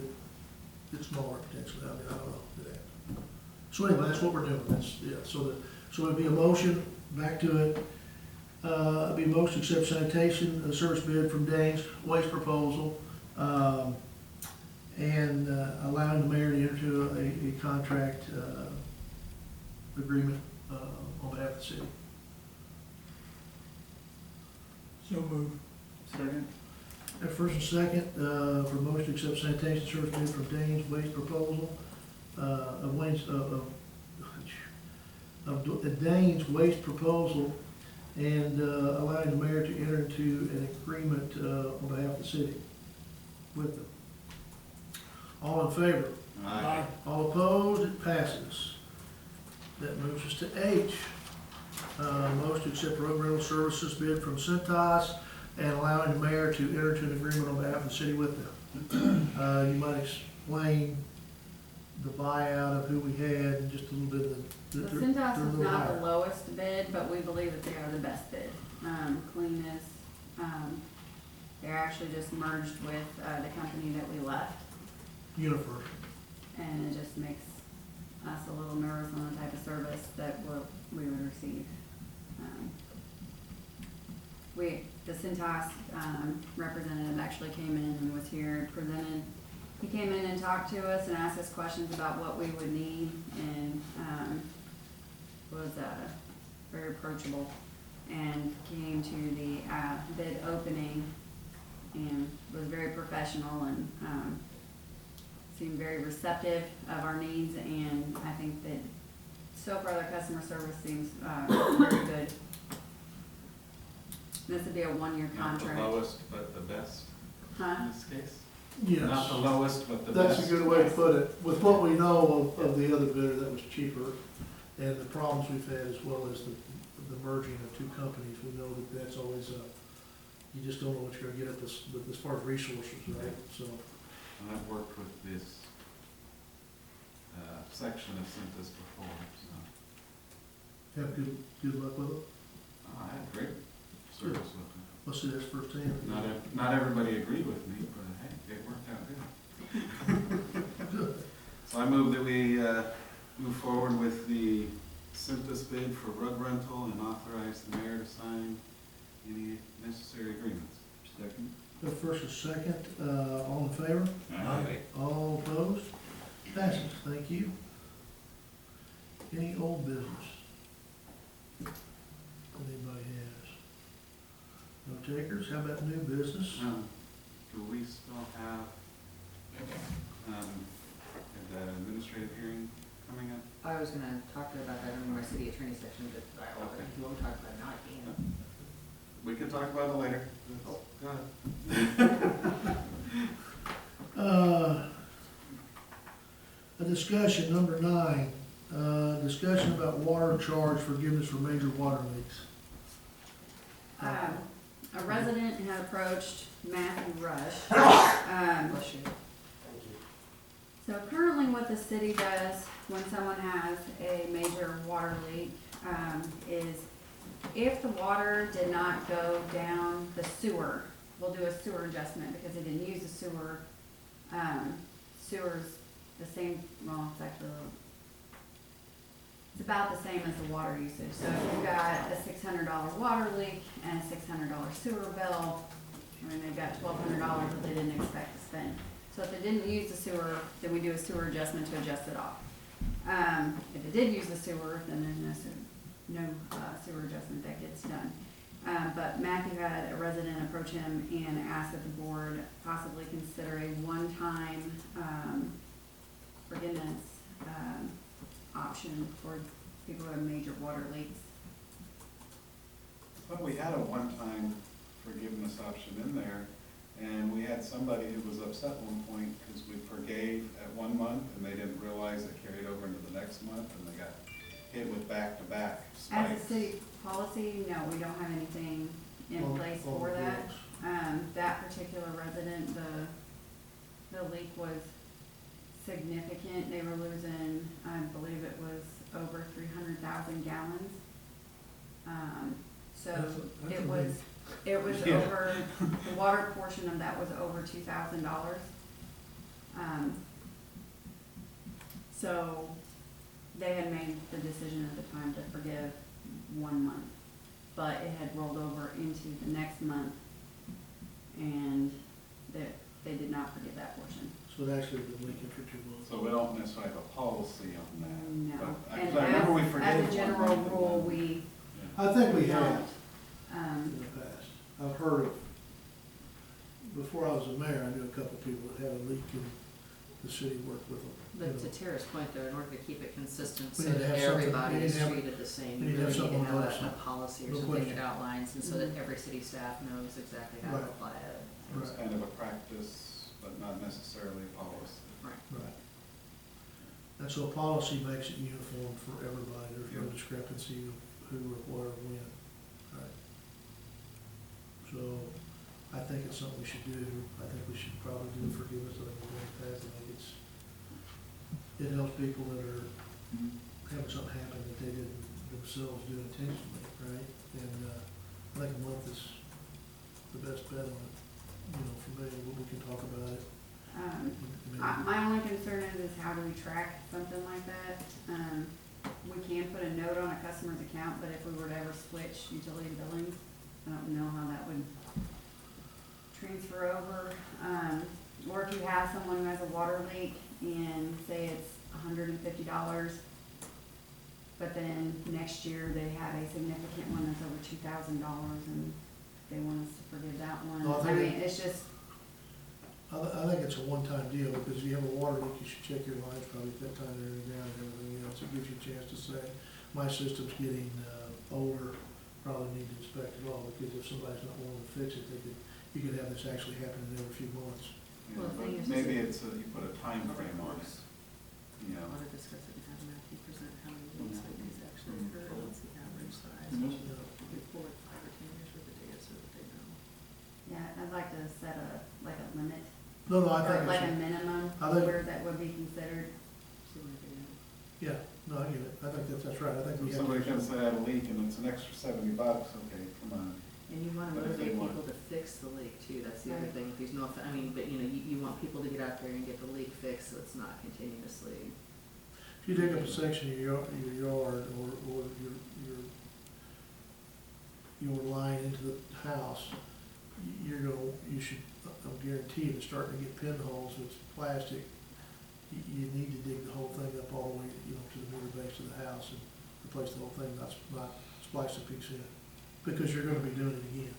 Speaker 1: get smaller potentially. I mean, I don't know today. So anyway, that's what we're doing. That's, yeah, so it'd be a motion, back to it. It'd be a motion to accept sanitation, a service bid from Danes, waste proposal, and allowing the mayor to enter into a contract agreement on behalf of the city.
Speaker 8: So move.
Speaker 3: Second?
Speaker 1: First and second, for motion to accept sanitation service bid from Danes waste proposal, of Danes waste proposal, and allowing the mayor to enter into an agreement on behalf of the city with them. All in favor?
Speaker 8: Aye.
Speaker 1: All opposed? It passes. That moves us to H. Motion to accept road rental services bid from Cintas and allowing the mayor to enter into an agreement on behalf of the city with them. You might explain the buyout of who we had and just a little bit of
Speaker 2: The
Speaker 1: the.
Speaker 2: Cintas
Speaker 1: they're a
Speaker 2: is
Speaker 1: little
Speaker 2: not
Speaker 1: higher.
Speaker 2: the lowest bid, but we believe that they are the best bid. Cleanest, they're actually just merged with, the company that we left.
Speaker 1: Uniform.
Speaker 2: and it just makes us a little nervous on the type of service that we would receive. The Cintas representative actually came in and was here and presented. He came in and talked to us and asked us questions about what we would need, and was very approachable, and came to the bid opening and was very professional and seemed very receptive of our needs, and I think that so far their customer service seems very good. This would be a one-year
Speaker 3: Not
Speaker 2: contract.
Speaker 3: the lowest, but the best
Speaker 2: Huh?
Speaker 3: in this case?
Speaker 1: Yes.
Speaker 3: Not the lowest, but the best.
Speaker 1: That's a good way to put it. With what we know of the other bidder that was cheaper, and the problems we've had, as well as the merging of two companies, we know that that's always you just don't know what you're gonna get at this, as far as resources, right? So,
Speaker 3: And I've worked with this section of Cintas before, so
Speaker 1: have good luck with it.
Speaker 3: I had great service with them.
Speaker 1: Let's see this firsthand.
Speaker 3: Not everybody agreed with me, but hey, it worked out good. So I move that we move forward with the Cintas bid for rug rental and authorize the mayor to sign any necessary agreements. Second.
Speaker 1: The first and second, all in favor?
Speaker 3: Aye.
Speaker 1: All opposed? Passes, thank you. Any old business? Anybody has? No takers? How about new business?
Speaker 3: Do we still have the administrative hearing coming up?
Speaker 7: I was gonna talk to you about that in my city attorney section, but
Speaker 3: Okay.
Speaker 7: if you want to talk about it now, I can.
Speaker 3: We can talk about it later.
Speaker 7: Oh.
Speaker 3: Go ahead.
Speaker 1: A discussion, number 9, discussion about water charge forgiveness for major water leaks.
Speaker 2: A resident had approached Matthew Rush.
Speaker 7: Bless you.
Speaker 2: So currently what the city does when someone has a major water leak, is if the water did not go down the sewer, we'll do a sewer adjustment because they didn't use the sewer. Sewer's the same, well, it's actually a little, it's about the same as the water usage. So if you've got a $600 water leak and a $600 sewer bill, I mean, they've got $1,200 that they didn't expect to spend. So if they didn't use the sewer, then we do a sewer adjustment to adjust it off. If they did use the sewer, then there's no sewer adjustment that gets done. But Matthew had a resident approach him and asked that the board possibly consider a one-time forgiveness option for people who have major water leaks.
Speaker 3: But we had a one-time forgiveness option in there, and we had somebody who was upset at one point because we forgave at 1 month and they didn't realize it carried over into the next month and they got hit with back-to-back spikes.
Speaker 2: As a city policy, no, we don't have anything in
Speaker 1: On-
Speaker 2: place
Speaker 1: on
Speaker 2: for
Speaker 1: the
Speaker 2: that.
Speaker 1: books.
Speaker 2: That particular resident, the leak was significant. They were losing, I believe it was over 300,000 gallons. So
Speaker 8: That's
Speaker 2: it
Speaker 8: a
Speaker 2: was,
Speaker 3: Yeah.
Speaker 2: over, the water portion of that was over $2,000. So they had made the decision at the time to forgive 1 month, but it had rolled over into the next month, and they did not forgive that portion.
Speaker 1: So it actually been leaking for 2 months.
Speaker 3: So we don't necessarily have a policy on that.
Speaker 2: No,
Speaker 3: But
Speaker 2: and
Speaker 3: I remember we
Speaker 2: as
Speaker 3: forgave
Speaker 2: a
Speaker 3: 1
Speaker 2: general
Speaker 3: month and
Speaker 2: rule,
Speaker 3: then-
Speaker 2: we
Speaker 3: Yeah.
Speaker 1: I think we
Speaker 2: don't.
Speaker 1: have in the past. I've heard of, before I was a mayor, I knew a couple people that had a leak and the city worked with them.
Speaker 7: But
Speaker 1: you
Speaker 7: to
Speaker 1: know.
Speaker 7: Tara's point though, in order to keep it consistent
Speaker 1: We
Speaker 7: so
Speaker 1: need to
Speaker 7: that
Speaker 1: have something-
Speaker 7: everybody
Speaker 1: we need
Speaker 7: is
Speaker 1: to have-
Speaker 7: treated the same,
Speaker 1: we
Speaker 7: you
Speaker 1: need to
Speaker 7: really
Speaker 1: have
Speaker 7: need to
Speaker 1: something
Speaker 7: have
Speaker 1: on
Speaker 7: a
Speaker 1: us.
Speaker 7: policy or
Speaker 1: No
Speaker 7: something
Speaker 1: question.
Speaker 7: that outlines, and so that
Speaker 1: Mhm.
Speaker 7: every city staff knows exactly how to
Speaker 1: Right.
Speaker 7: apply it.
Speaker 3: It was kind of a practice, but not necessarily a policy.
Speaker 1: Right. And so policy makes it uniform for everybody. There's no
Speaker 3: Yep.
Speaker 1: discrepancy of who or what or when. Right. So I think it's something we should do. I think we should probably do forgiveness. I think we're going to pass. I think it helps people that are having something happen that they didn't themselves do intentionally, right? And I think a month is the best bet on it, for me. We can talk about it.
Speaker 2: My only concern is how do we track something like that? We can put a note on a customer's account, but if we were to ever switch utility billings, I don't know how that would transfer over. Or if you have someone who has a water leak and say it's $150, but then next year they have a significant one that's over $2,000 and they want us to forgive that one.
Speaker 1: No, I
Speaker 2: I
Speaker 1: think
Speaker 2: mean, it's just,
Speaker 1: I think it's a one-time deal, because if you have a water leak, you should check your lines probably at that time they're in the ground and everything else. It gives you a chance to say, my system's getting, older, probably need to inspect it all, because if somebody's not willing to fix it, you could have this actually happening every few months.
Speaker 3: Yeah,
Speaker 7: Well, the
Speaker 3: but
Speaker 7: thing is-
Speaker 3: maybe it's, you put a time frame on it, you know.
Speaker 7: Want to discuss it and have Matthew present how many leaks like these actually occur, what's the average size?
Speaker 3: Mhm.
Speaker 1: You know,
Speaker 7: Report 5 or 10 years worth of data so that they know.
Speaker 2: yeah, I'd like to set a limit,
Speaker 1: No, I
Speaker 2: or
Speaker 1: think
Speaker 2: like a
Speaker 1: it's,
Speaker 2: minimum
Speaker 1: I think-
Speaker 2: where that would be considered.
Speaker 7: So when they know.
Speaker 1: yeah, no, I get it. I think that's right. I think we
Speaker 3: If
Speaker 1: have.
Speaker 3: somebody comes to have a leak and it's an extra $70, okay, come on.
Speaker 7: And you want to
Speaker 3: But if they
Speaker 7: motivate
Speaker 3: want-
Speaker 7: people to fix the leak too, that's the other
Speaker 2: Right.
Speaker 7: thing, if there's no, I mean, but you know, you want people to get out there and get the leak fixed so it's not continuously.
Speaker 1: If you dig up a section of your yard or your line into the house, you should, I'm guaranteed, it's starting to get pinholes, it's plastic. You need to dig the whole thing up all the way, to the middle base of the house and replace the whole thing, not splice a piece in, because you're gonna be doing it again.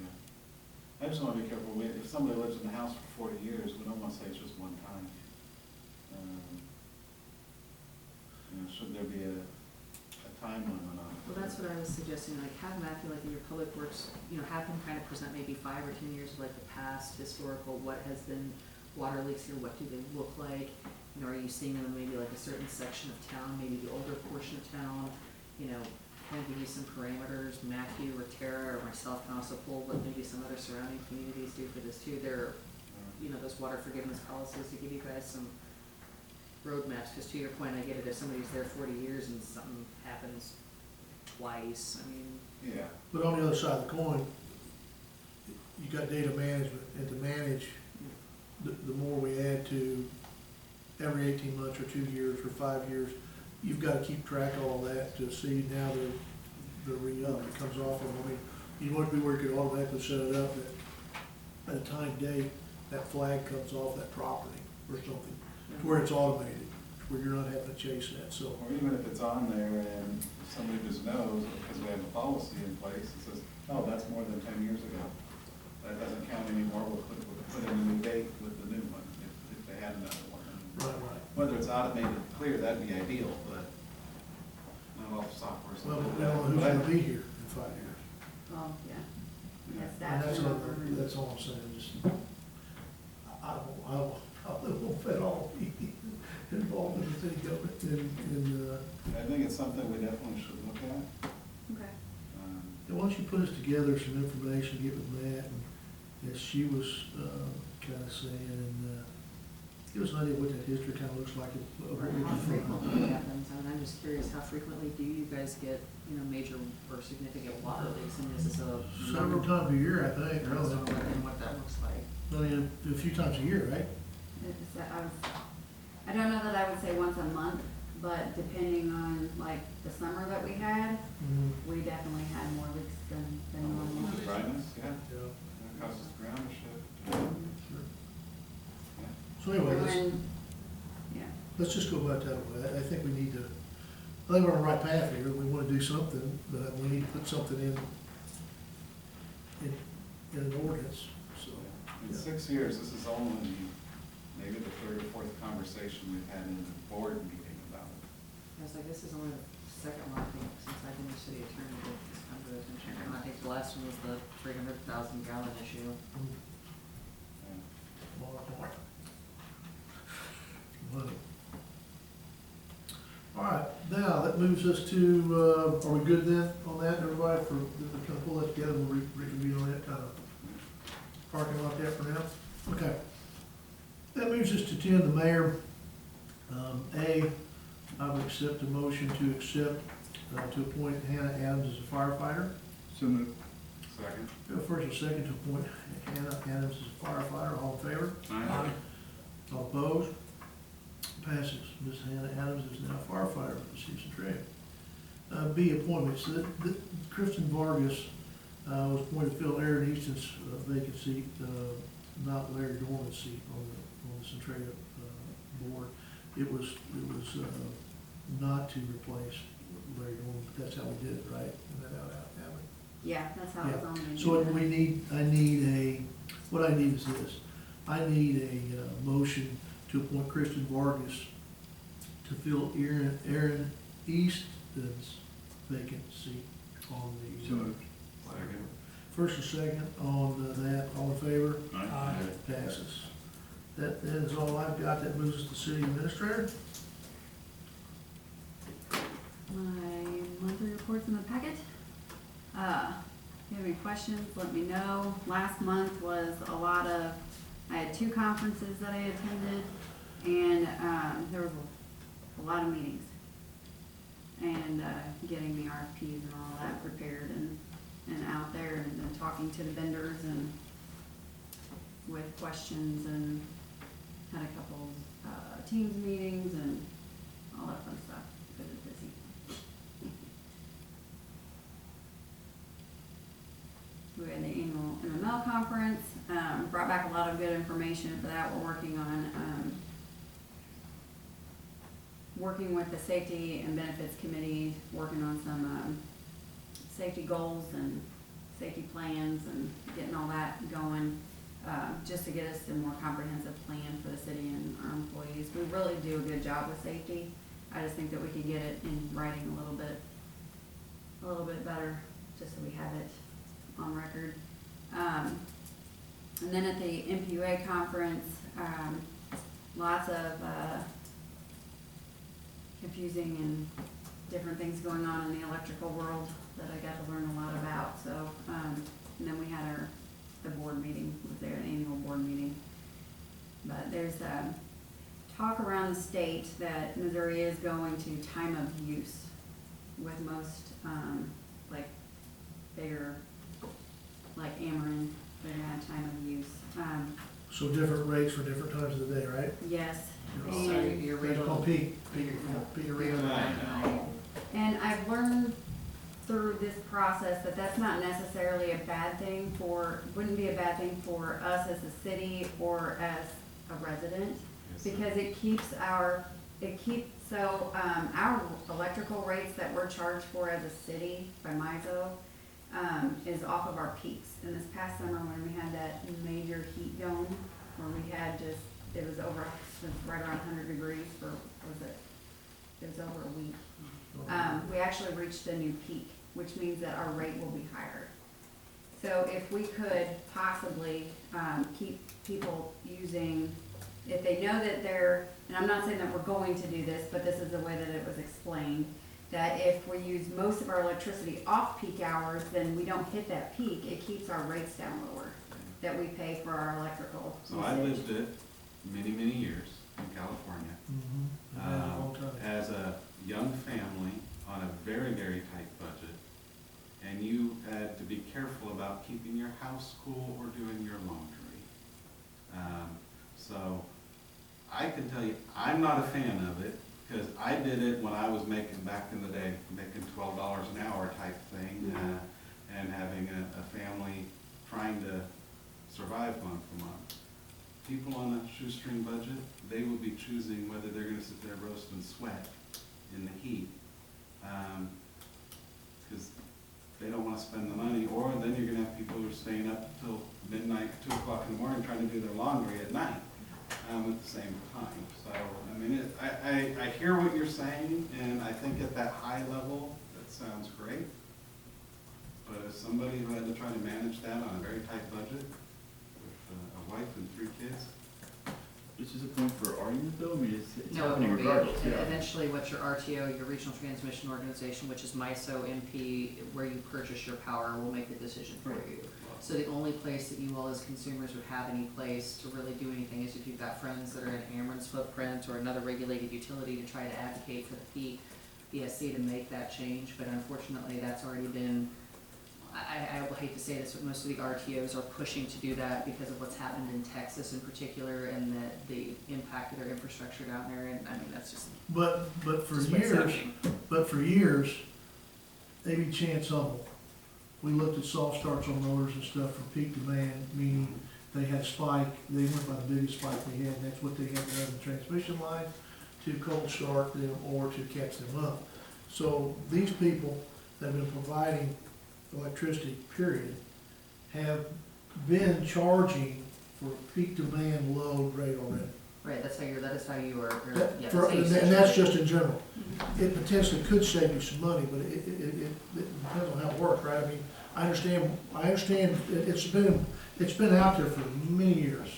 Speaker 3: Yeah. I just wanna be careful, if somebody lives in the house for 40 years, we don't wanna say it's just one time. Should there be a time limit on it?
Speaker 7: Well, that's what I was suggesting, like have Matthew, like in your public works, have him kind of present maybe 5 or 10 years of like the past historical, what has been water leaks here, what do they look like? Are you seeing them in maybe like a certain section of town, maybe the older portion of town? Kind of give you some parameters. Matthew or Tara or myself can also pull what maybe some other surrounding communities do for this too. There are, those water forgiveness policies to give you guys some roadmaps, because to your point, I get it, if somebody's there 40 years and something happens twice, I mean.
Speaker 3: Yeah.
Speaker 1: But on the other side of the coin, you got data management, and to manage, the more we add to every 18 months or 2 years or 5 years, you've got to keep track of all that to see now they're re-up, it comes off of them. I mean, you want to be where you could automatically set it up that at a time date, that flag comes off that property or something, to where it's automated, to where you're not having to chase that, so.
Speaker 3: Or even if it's on there and somebody just knows, because we have a policy in place, it says, oh, that's more than 10 years ago. That doesn't count anymore, we'll put in a new date with the new one, if they had another one.
Speaker 1: Right.
Speaker 3: Whether it's automated clear, that'd be ideal, but not all software's
Speaker 1: Well,
Speaker 3: like
Speaker 1: we don't know who's
Speaker 3: that.
Speaker 1: gonna be here in 5 years.
Speaker 2: Well, yeah.
Speaker 3: Yeah.
Speaker 2: Yes,
Speaker 1: And
Speaker 2: that's
Speaker 1: that's all I'm saying, just, I probably won't at all be involved in the city government in
Speaker 3: I think it's something we definitely should look at.
Speaker 2: Okay.
Speaker 1: and once you put us together, some information, get with Matt, and as she was, kind of saying, and, give us an idea what that history kind of looks like.
Speaker 7: Or how frequently it happens, I mean, I'm just curious, how frequently do you guys get, major or significant water leaks, and is this a?
Speaker 1: Several times a year, I think,
Speaker 7: I don't know
Speaker 1: really.
Speaker 7: what that looks like.
Speaker 1: I mean, a few times a year, right?
Speaker 2: I don't know that I would say once a month, but depending on like the summer that we had, we definitely had more leaks than normal.
Speaker 3: Dryness, yeah,
Speaker 1: Yeah.
Speaker 3: that causes ground to shift. Yeah.
Speaker 1: So anyway,
Speaker 2: Yeah,
Speaker 1: let's just go about that way. I think we need to, I think we're on the right path here. We want to do something, but we need to put something in an ordinance, so.
Speaker 3: In 6 years, this is only maybe the 3rd or 4th conversation we've had in the board meeting about it.
Speaker 7: I was like, this is only the second one, I think, since I've been the city attorney that has come to attention, and I think the last one was the 300,000 gallon issue.
Speaker 3: Yeah.
Speaker 1: Money. All right, now that moves us to, are we good then on that, everybody, for, kind of pull that together, we'll reconvene on that kind of parking lot there for now? Okay. That moves us to 10, the mayor. I would accept a motion to appoint Hannah Adams as a firefighter.
Speaker 3: So moved. Second.
Speaker 1: We have a first and second to appoint Hannah Adams as a firefighter, all in favor?
Speaker 3: Aye.
Speaker 1: All opposed? Passes. Ms. Hannah Adams is now firefighter with the City of Centralia. B, appointments. Kristen Vargas was appointed to fill Aaron Easton's vacant seat, not Larry Dorman's seat on the Centralia board. It was not to replace Larry Dorman, but that's how we did it, right? And that how it happened.
Speaker 2: Yeah, that's how it's on the agenda.
Speaker 1: So what I need is this. I need a motion to appoint Kristen Vargas to fill Aaron Easton's vacant seat on the.
Speaker 4: So moved.
Speaker 3: Second.
Speaker 1: First and second on that, all in favor?
Speaker 8: Aye.
Speaker 1: Passes. That is all I've got. That moves us to city administrator.
Speaker 2: My monthly report's in the packet. If you have any questions, let me know. Last month was I had 2 conferences that I attended, and there was a lot of meetings. And getting the RFPs and all that prepared and out there, and then talking to the vendors and with questions, and had a couple Teams meetings and all that fun stuff. It was busy. We had the annual MML conference, brought back a lot of good information for that. We're working on, working with the Safety and Benefits Committee, working on some, safety goals and safety plans and getting all that going, just to get us a more comprehensive plan for the city and our employees. We really do a good job with safety. I just think that we can get it in writing a little bit better, just so we have it on record. And then at the MPUA conference, lots of confusing and different things going on in the electrical world that I got to learn a lot about. So, and then we had the board meeting, was there, an annual board meeting. But there's talk around the state that Missouri is going to time of use with most, like bigger, like Ameren, they're gonna have time of use.
Speaker 1: So different rates for different times of the day, right?
Speaker 2: Yes.
Speaker 7: So
Speaker 2: And
Speaker 7: your
Speaker 1: It's
Speaker 7: rate
Speaker 1: called
Speaker 7: will,
Speaker 1: peak.
Speaker 7: your rate will
Speaker 3: Right.
Speaker 2: And I've learned through this process that that's not necessarily a bad thing wouldn't be a bad thing for us as a city or as a resident,
Speaker 3: Yes, sir.
Speaker 2: because our electrical rates that we're charged for as a city by MISO, is off of our peaks. And this past summer, when we had that major heat dome, where we had it was right around 100 degrees for, it was over a week. We actually reached a new peak, which means that our rate will be higher. So if we could possibly keep people using, if they know that and I'm not saying that we're going to do this, but this is the way that it was explained, that if we use most of our electricity off peak hours, then we don't hit that peak, it keeps our rates down lower that we pay for our electrical
Speaker 3: So I
Speaker 2: usage.
Speaker 3: lived it many, many years in California.
Speaker 1: Mm-hmm. A long time.
Speaker 3: As a young family on a very, very tight budget, and you had to be careful about keeping your house cool or doing your laundry. So I can tell you, I'm not a fan of it, because I did it when I was making, back in the day, making $12 an hour type thing, and having a family trying to survive month to month. People on a shoestring budget, they will be choosing whether they're gonna sit there roast and sweat in the heat, because they don't wanna spend the money, or then you're gonna have people who are staying up till midnight, 2 o'clock in the morning, trying to do their laundry at night, at the same time. So, I mean, I hear what you're saying, and I think at that high level, that sounds great. But as somebody who had to try to manage that on a very tight budget, with a wife and 3 kids,
Speaker 4: This is a point for argument though, I mean, it's
Speaker 7: no, it
Speaker 4: happening
Speaker 7: will be,
Speaker 4: regardless, yeah.
Speaker 7: eventually what your RTO, your Regional Transmission Organization, which is MISO MP, where you purchase your power, will make the decision for
Speaker 4: Right.
Speaker 7: you. So the only place that you all as consumers would have any place to really do anything is if you've got friends that are in Ameren's footprint or another regulated utility to try to advocate for the PSC to make that change, but unfortunately, that's already been, I hate to say this, but most of the RTOs are pushing to do that because of what's happened in Texas in particular and the impact of their infrastructure down there, and I mean, that's just.
Speaker 1: But for
Speaker 7: just what's
Speaker 1: years,
Speaker 7: happening.
Speaker 1: maybe chance humble. We looked at soft starts on motors and stuff for peak demand, meaning they had spike, they went by the biggest spike they had, and that's what they had to run the transmission line to cold start them or to catch them up. So these people that have been providing electricity, period, have been charging for peak demand load rate already.
Speaker 7: Right, that is how you are, yeah.
Speaker 1: And that's just in general. It potentially could save you some money, but it depends on how it works, right? I mean, I understand, it's been out there for many years.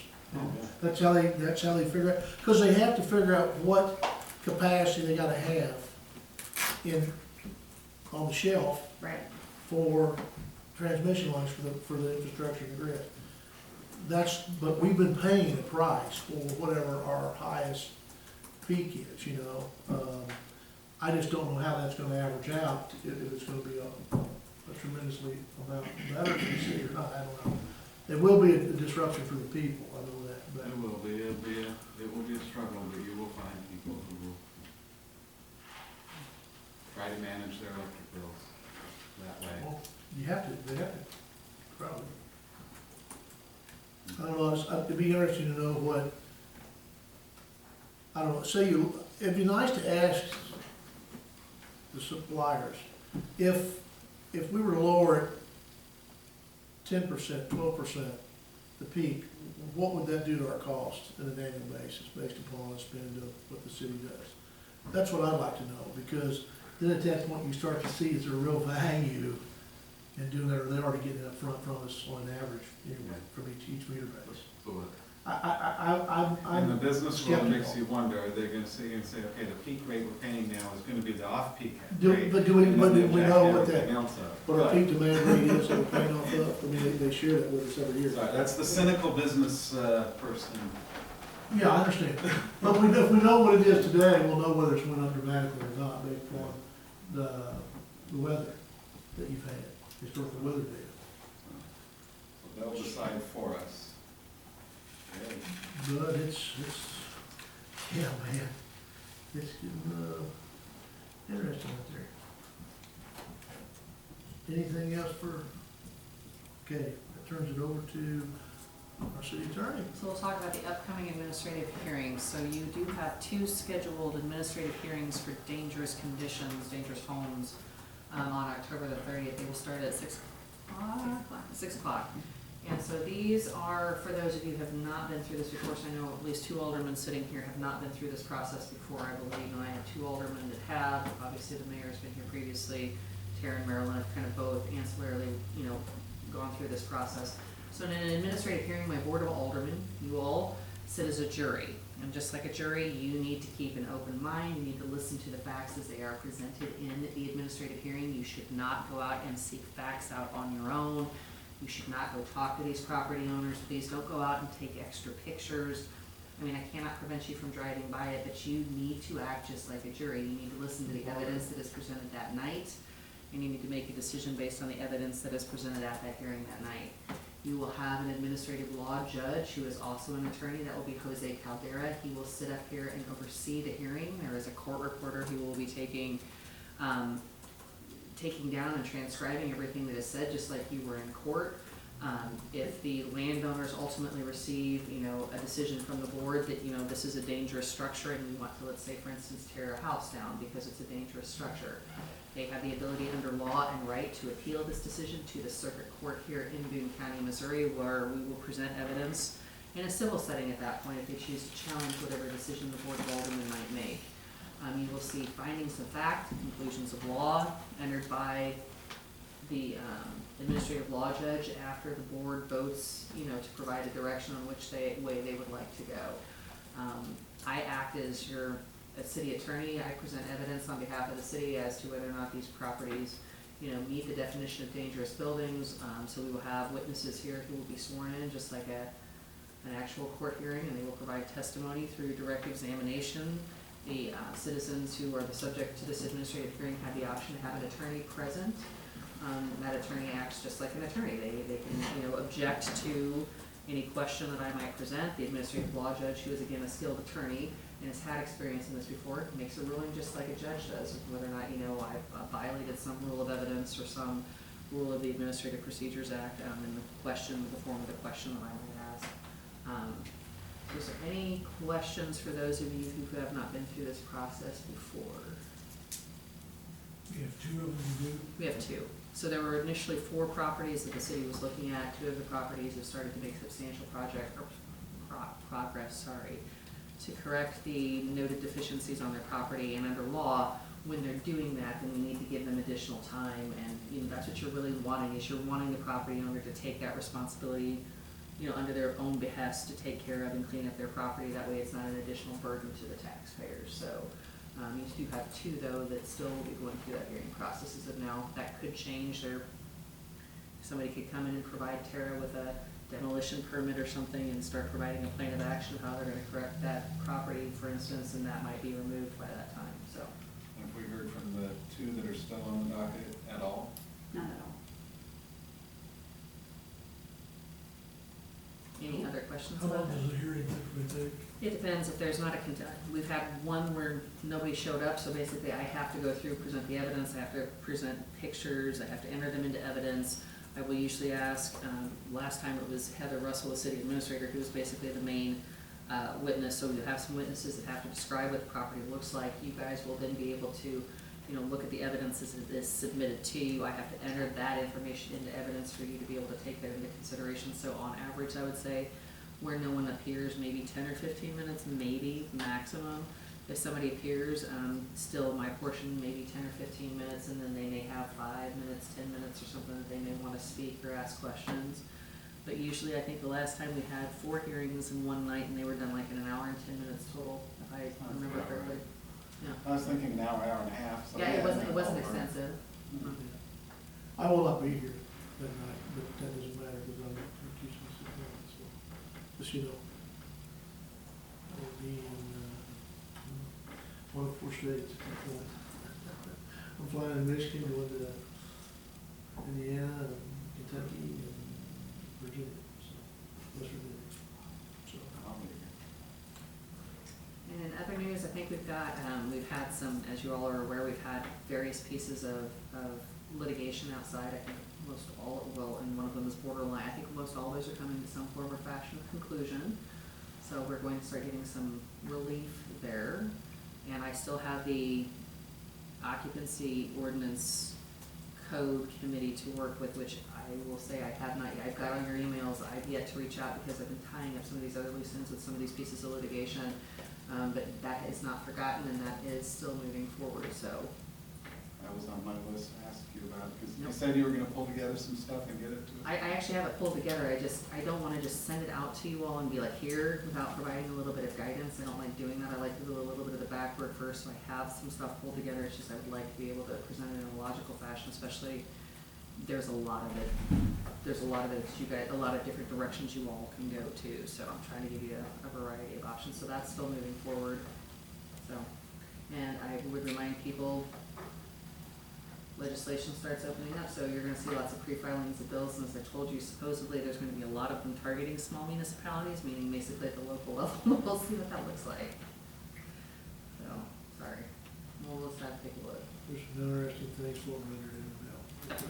Speaker 1: That's how they figure out, because they have to figure out what capacity they gotta have on the shelf
Speaker 2: Right.
Speaker 1: for transmission lines for the infrastructure and the grid. But we've been paying a price for whatever our highest peak is, you know. I just don't know how that's gonna average out, if it's gonna be a tremendously amount better for the city or not, I don't know. It will be a disruption for the people, I know that, but.
Speaker 3: It will be, it will be a struggle, but you will find people who will try to manage their electric bills that way.
Speaker 1: Well, they have to, probably. I don't know, it'd be interesting to know what, I don't know, it'd be nice to ask the suppliers, if we were to lower it 10%, 12%, the peak, what would that do to our cost on an annual basis, based upon the spend of what the city does? That's what I'd like to know, because then at that point, you start to see is there a real value in doing that, or they're already getting it up front from us on an average, anyway, from each meter base. I'm
Speaker 3: In the business world, it makes
Speaker 1: skeptical.
Speaker 3: you wonder, are they gonna say, okay, the peak rate we're paying now is gonna be the off-peak
Speaker 1: Do-
Speaker 3: rate?
Speaker 1: but do we-
Speaker 3: and
Speaker 1: but
Speaker 3: then
Speaker 1: do we
Speaker 3: jack
Speaker 1: know what
Speaker 3: everything
Speaker 1: that-
Speaker 3: else up.
Speaker 1: What our
Speaker 3: But-
Speaker 1: peak demand rate is, that we're paying off of, I mean, they share that with us every year.
Speaker 3: Sorry, that's the cynical business person.
Speaker 1: Yeah, I understand, but if we know what it is today, we'll know whether it's went up dramatically or not, based upon the weather that you've had, historical weather data.
Speaker 3: They'll decide for us. Okay.
Speaker 1: But it's, yeah, man, it's getting, interesting out there. Anything else okay, that turns it over to our city attorney.
Speaker 7: So we'll talk about the upcoming administrative hearings. So you do have 2 scheduled administrative hearings for dangerous conditions, dangerous homes, on October the 30th. They will start at 6 o'clock. And so these are, for those of you who have not been through this before, so I know at least 2 aldermen sitting here have not been through this process before, I believe, and I have 2 aldermen that have. Obviously, the mayor's been here previously. Tara and Marilyn have kind of both ancillarily, gone through this process. So in an administrative hearing, my board of aldermen, you all sit as a jury. And just like a jury, you need to keep an open mind. You need to listen to the facts as they are presented in the administrative hearing. You should not go out and seek facts out on your own. You should not go talk to these property owners. Please don't go out and take extra pictures. I mean, I cannot prevent you from driving by it, but you need to act just like a jury. You need to listen to the evidence that is presented that night, and you need to make a decision based on the evidence that is presented at that hearing that night. You will have an administrative law judge who is also an attorney. That will be Jose Caldera. He will sit up here and oversee the hearing. There is a court reporter who will be taking down and transcribing everything that is said, just like you were in court. If the landowners ultimately receive, a decision from the board that, this is a dangerous structure and we want to, let's say, for instance, tear a house down because it's a dangerous structure, they have the ability under law and right to appeal this decision to the circuit court here in Boone County, Missouri, where we will present evidence in a civil setting at that point if they choose to challenge whatever decision the board of aldermen might make. You will see findings of fact, conclusions of law entered by the administrative law judge after the board votes, to provide a direction on which way they would like to go. I act as your city attorney. I present evidence on behalf of the city as to whether or not these properties, meet the definition of dangerous buildings. So we will have witnesses here who will be sworn in, just like an actual court hearing, and they will provide testimony through direct examination. The citizens who are the subject to this administrative hearing have the option to have an attorney present That attorney acts just like an attorney. They can, you know, object to any question that I might present. The administrative law judge, who is again a skilled attorney and has had experience in this before, makes a ruling just like a judge does, whether or not, you know, I violated some rule of evidence or some rule of the Administrative Procedures Act, in the form of the question that I might ask. Is there any questions for those of you who have not been through this process before?
Speaker 8: We have two of them to do.
Speaker 7: We have two. So there were initially 4 properties that the city was looking at. 2 of the properties have started to make substantial progress, to correct the noted deficiencies on their property. And under law, when they're doing that, then we need to give them additional time. And, you know, that's what you're really wanting, is you're wanting the property owner to take that responsibility, you know, under their own behest, to take care of and clean up their property. That way it's not an additional burden to the taxpayers. So you do have 2, though, that still will be going through that hearing process as of now. That could change. Somebody could come in and provide Tara with a demolition permit or something and start providing a plan of action of how they're gonna correct that property, for instance, and that might be removed by that time, so.
Speaker 3: Have we heard from the 2 that are still on the docket at all?
Speaker 2: Not at all.
Speaker 7: Any other questions
Speaker 8: How
Speaker 7: about
Speaker 8: long
Speaker 7: that?
Speaker 8: does the hearing typically take?
Speaker 7: It depends if there's not a we've had one where nobody showed up, so basically I have to go through, present the evidence, I have to present pictures, I have to enter them into evidence. I will usually ask, last time it was Heather Russell, the city administrator, who was basically the main witness. So you have some witnesses that have to describe what the property looks like. You guys will then be able to, you know, look at the evidence as it is submitted to you. I have to enter that information into evidence for you to be able to take that into consideration. So on average, I would say, where no one appears, maybe 10 or 15 minutes, maybe maximum. If somebody appears, still my portion, maybe 10 or 15 minutes, and then they may have 5 minutes, 10 minutes or something that they may want to speak or ask questions. But usually, I think the last time we had 4 hearings in one night, and they were done like in an hour and 10 minutes total, if I remember correctly. Yeah.
Speaker 3: I was thinking an hour, hour and a half. So
Speaker 7: Yeah, it wasn't
Speaker 3: over.
Speaker 7: extensive.
Speaker 1: I will not be here that night, but that doesn't matter because I'm recusing myself, so, just so you know. I will be in, one of 4 states. I'm flying to Michigan, going to Indiana, and Kentucky, and Virginia, so, West Virginia. So,
Speaker 3: I'll be here.
Speaker 7: And in other news, I think we've had some, as you all are aware, we've had various pieces of litigation outside. I think most all, well, and one of them is borderline. I think most all those are coming to some form or fashion of conclusion. So we're going to start getting some relief there. And I still have the occupancy ordinance code committee to work with, which I will say I have not yet. I've got on your emails. I've yet to reach out because I've been tying up some of these other loose ends with some of these pieces of litigation. But that is not forgotten, and that is still moving forward, so.
Speaker 3: That was on my list to ask you about, because you
Speaker 7: Nope.
Speaker 3: said you were gonna pull together some stuff and get it to us.
Speaker 7: I actually have it pulled together. I don't want to just send it out to you all and be like, here, without providing a little bit of guidance. I don't like doing that. I like to do a little bit of the back work first, so I have some stuff pulled together. It's just I would like to be able to present it in a logical fashion, especially there's a lot of it. There's a lot of it, you guys, a lot of different directions you all can go to, so I'm trying to give you a variety of options. So that's still moving forward. So, and I would remind people, legislation starts opening up, so you're gonna see lots of pre-filings of bills, and as I told you, supposedly there's gonna be a lot of them targeting small municipalities, meaning basically at the local level. We'll see what that looks like. So, sorry. We'll just have to take a look.
Speaker 1: there's some interesting things floating under the mail. It's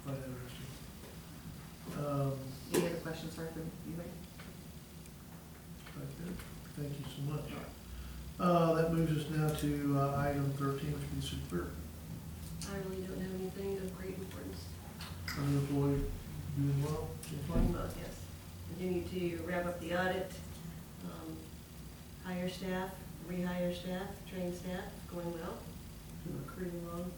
Speaker 1: quite interesting.
Speaker 7: Any other questions, sorry, for anybody?
Speaker 1: Quite good. Thank you so much. That moves us now to item 13, which is super.
Speaker 6: I really don't have anything of great importance.
Speaker 1: Unemployed, doing well, seems like.
Speaker 6: Both, yes. Continue to wrap up the audit, hire staff, rehire staff, train staff, going well, recruiting along.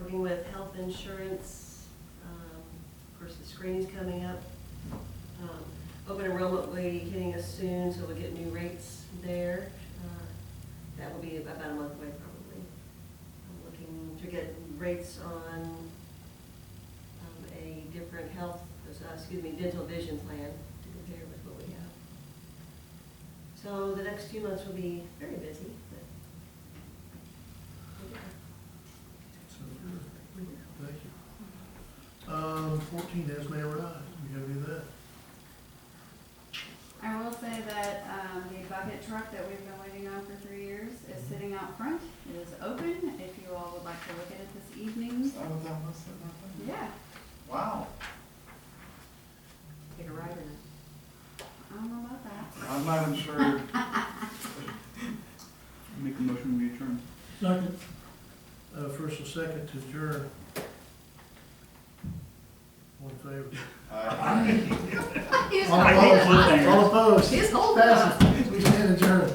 Speaker 6: Working with health insurance, of course, the screening's coming up. Open enrollment will be hitting us soon, so we'll get new rates there. That will be about a month away probably. I'm looking to get rates on a different dental vision plan to compare with what we have. So the next few months will be very busy, but we'll get
Speaker 2: Yeah,
Speaker 4: Wow.
Speaker 7: Take a ride in it.
Speaker 2: I don't know about that.
Speaker 4: I'm not insured.
Speaker 9: Make a motion, we adjourn.
Speaker 8: Second.
Speaker 1: First and second to adjourn. All in favor?
Speaker 2: He's
Speaker 1: All
Speaker 2: holding
Speaker 1: opposed? All opposed?
Speaker 2: He's holding up.
Speaker 1: Passes. We stand adjourned.